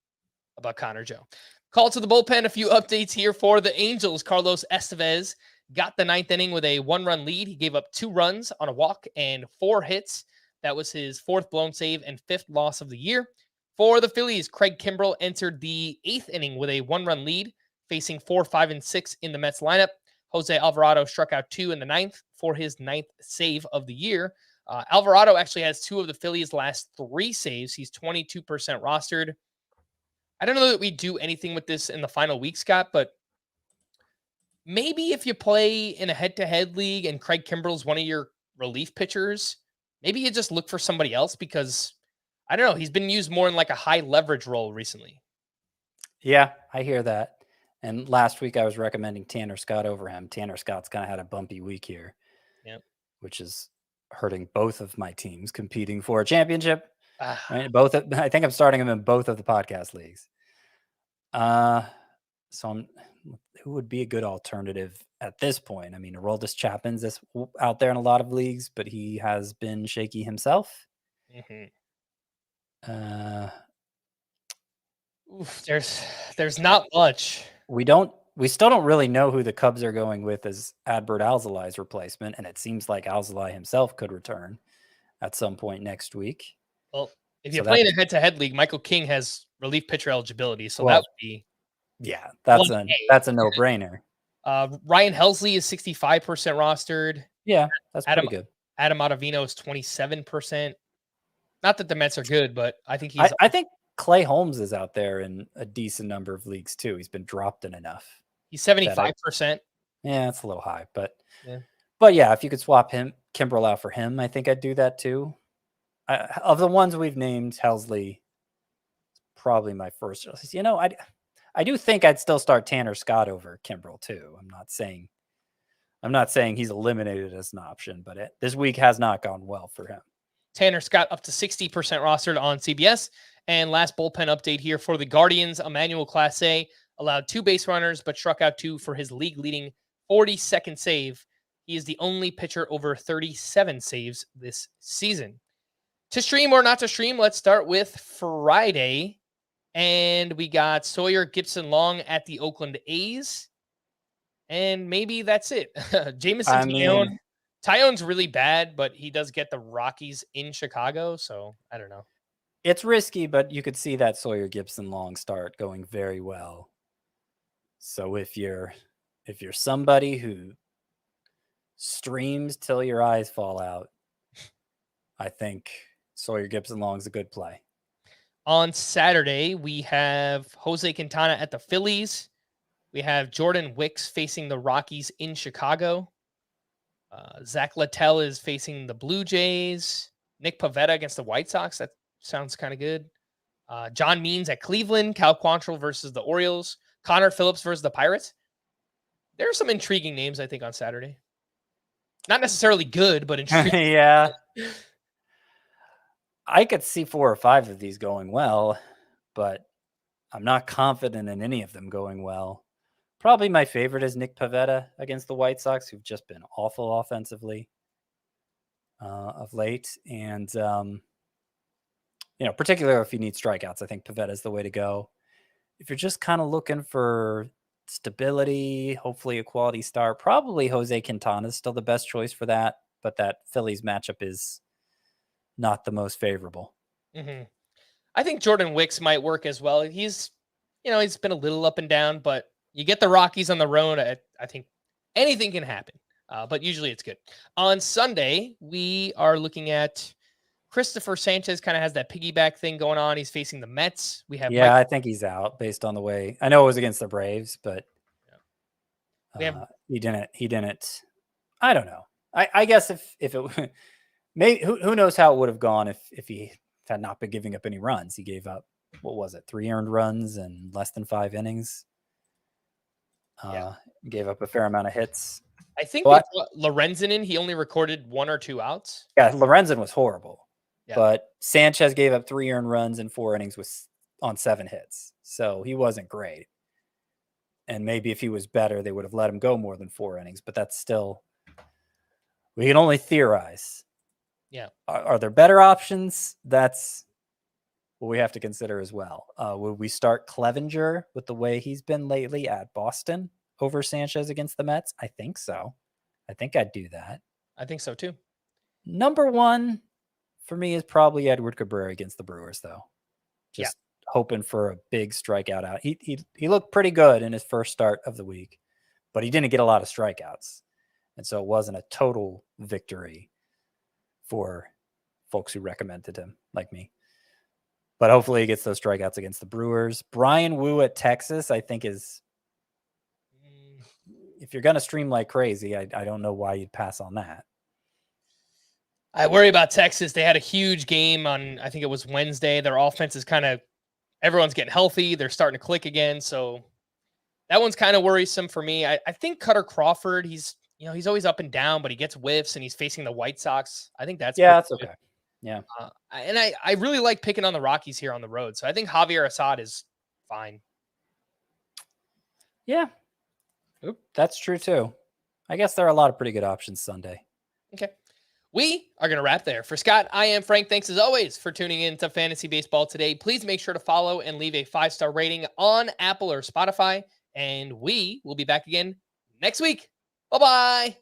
S1: about Connor Joe. Call to the bullpen. A few updates here for the Angels. Carlos Estevez got the 9th inning with a 1-run lead. He gave up 2 runs on a walk and 4 hits. That was his 4th blown save and 5th loss of the year. For the Phillies, Craig Kimbrell entered the 8th inning with a 1-run lead, facing 4, 5, and 6 in the Mets lineup. Jose Alvarado struck out 2 in the 9th for his 9th save of the year. Alvarado actually has 2 of the Phillies' last 3 saves. He's 22% rostered. I don't know that we do anything with this in the final week, Scott, but maybe if you play in a head-to-head league and Craig Kimbrell's one of your relief pitchers, maybe you just look for somebody else because I don't know. He's been used more in like a high leverage role recently.
S3: Yeah, I hear that. And last week I was recommending Tanner Scott over him. Tanner Scott's kind of had a bumpy week here, which is hurting both of my teams competing for a championship. Right? I think I'm starting him in both of the podcast leagues. Who would be a good alternative at this point? I mean, Aroldis Chapman's out there in a lot of leagues, but he has been shaky himself.
S1: There's not much.
S3: We still don't really know who the Cubs are going with as Adbert Alzolai's replacement, and it seems like Alzolai himself could return at some point next week.
S1: Well, if you play in a head-to-head league, Michael King has relief pitcher eligibility, so that would be
S3: that's a no-brainer.
S1: Ryan Helsley is 65% rostered.
S3: Yeah, that's pretty good.
S1: Adam Ottavino is 27%. Not that the Mets are good, but I think
S3: I think Clay Holmes is out there in a decent number of leagues too. He's been dropped in enough.
S1: He's 75%.
S3: Yeah, it's a little high, but if you could swap Kimbrel out for him, I think I'd do that too. Of the ones we've named, Helsley probably my first. I do think I'd still start Tanner Scott over Kimbrel too. I'm not saying he's eliminated as an option, but this week has not gone well for him.
S1: Tanner Scott up to 60% rostered on CBS. And last bullpen update here for the Guardians. Emmanuel Clase allowed 2 base runners, but struck out 2 for his league-leading 42nd save. He is the only pitcher over 37 saves this season. To stream or not to stream, let's start with Friday. And we got Sawyer Gipson-Long at the Oakland A's. And maybe that's it. Jameson Taillon. Taillon's really bad, but he does get the Rockies in Chicago, so I don't know.
S3: It's risky, but you could see that Sawyer Gipson-Long start going very well. So if you're somebody who streams till your eyes fall out, I think Sawyer Gipson-Long's a good play.
S1: On Saturday, we have Jose Quintana at the Phillies. We have Jordan Wicks facing the Rockies in Chicago. Zach Littell is facing the Blue Jays. Nick Pivetta against the White Sox. That sounds kind of good. John Means at Cleveland. Cal Quantrill versus the Orioles. Connor Phillips versus the Pirates. There are some intriguing names, I think, on Saturday. Not necessarily good, but intriguing.
S3: Yeah. I could see 4 or 5 of these going well, but I'm not confident in any of them going well. Probably my favorite is Nick Pivetta against the White Sox, who've just been awful offensively of late. And, particularly if you need strikeouts, I think Pivetta is the way to go. If you're just kind of looking for stability, hopefully a quality start, probably Jose Quintana is still the best choice for that. But that Phillies matchup is not the most favorable.
S1: Mm-hmm. I think Jordan Wicks might work as well. He's been a little up and down, but you get the Rockies on the road. I think anything can happen, but usually it's good. On Sunday, we are looking at Christopher Sanchez. Kind of has that piggyback thing going on. He's facing the Mets. We have
S3: I think he's out based on the way. I know it was against the Braves, but he didn't. I don't know. I guess if it maybe who knows how it would have gone if he had not been giving up any runs. He gave up, 3 earned runs in less than 5 innings. Gave up a fair amount of hits.
S1: I think with Lorenzen, he only recorded 1 or 2 outs.
S3: Yeah, Lorenzen was horrible. Yeah. But Sanchez gave up 3 earned runs in 4 innings on 7 hits. So he wasn't great. And maybe if he was better, they would have let him go more than 4 innings. But that's still, we can only theorize.
S1: Yeah.
S3: Are there better options? That's what we have to consider as well. Would we start Clevenger with the way he's been lately at Boston over Sanchez against the Mets? I think so. I think I'd do that.
S1: I think so too.
S3: Number 1 for me is probably Edward Cabrera against the Brewers, though. Just hoping for a big strikeout out. He looked pretty good in his first start of the week, but he didn't get a lot of strikeouts. And so it wasn't a total victory for folks who recommended him like me. But hopefully he gets those strikeouts against the Brewers. Brian Wu at Texas, I think if you're going to stream like crazy, I don't know why you'd pass on that.
S1: I worry about Texas. They had a huge game on, I think it was Wednesday. Their offense is everyone's getting healthy. They're starting to click again. So that one's kind of worrisome for me. I think Cutter Crawford, he's always up and down, but he gets whiffs and he's facing the White Sox. I think that's
S3: okay. Yeah.
S1: And I really like picking on the Rockies here on the road. So I think Javier Assad is fine.
S3: Yeah. Oop, that's true too. I guess there are a lot of pretty good options Sunday.
S1: Okay. We are going to wrap there. For Scott, I am Frank. Thanks as always for tuning in to Fantasy Baseball today. Please make sure to follow and leave a 5-star rating on Apple or Spotify. And we will be back again next week. Bye-bye.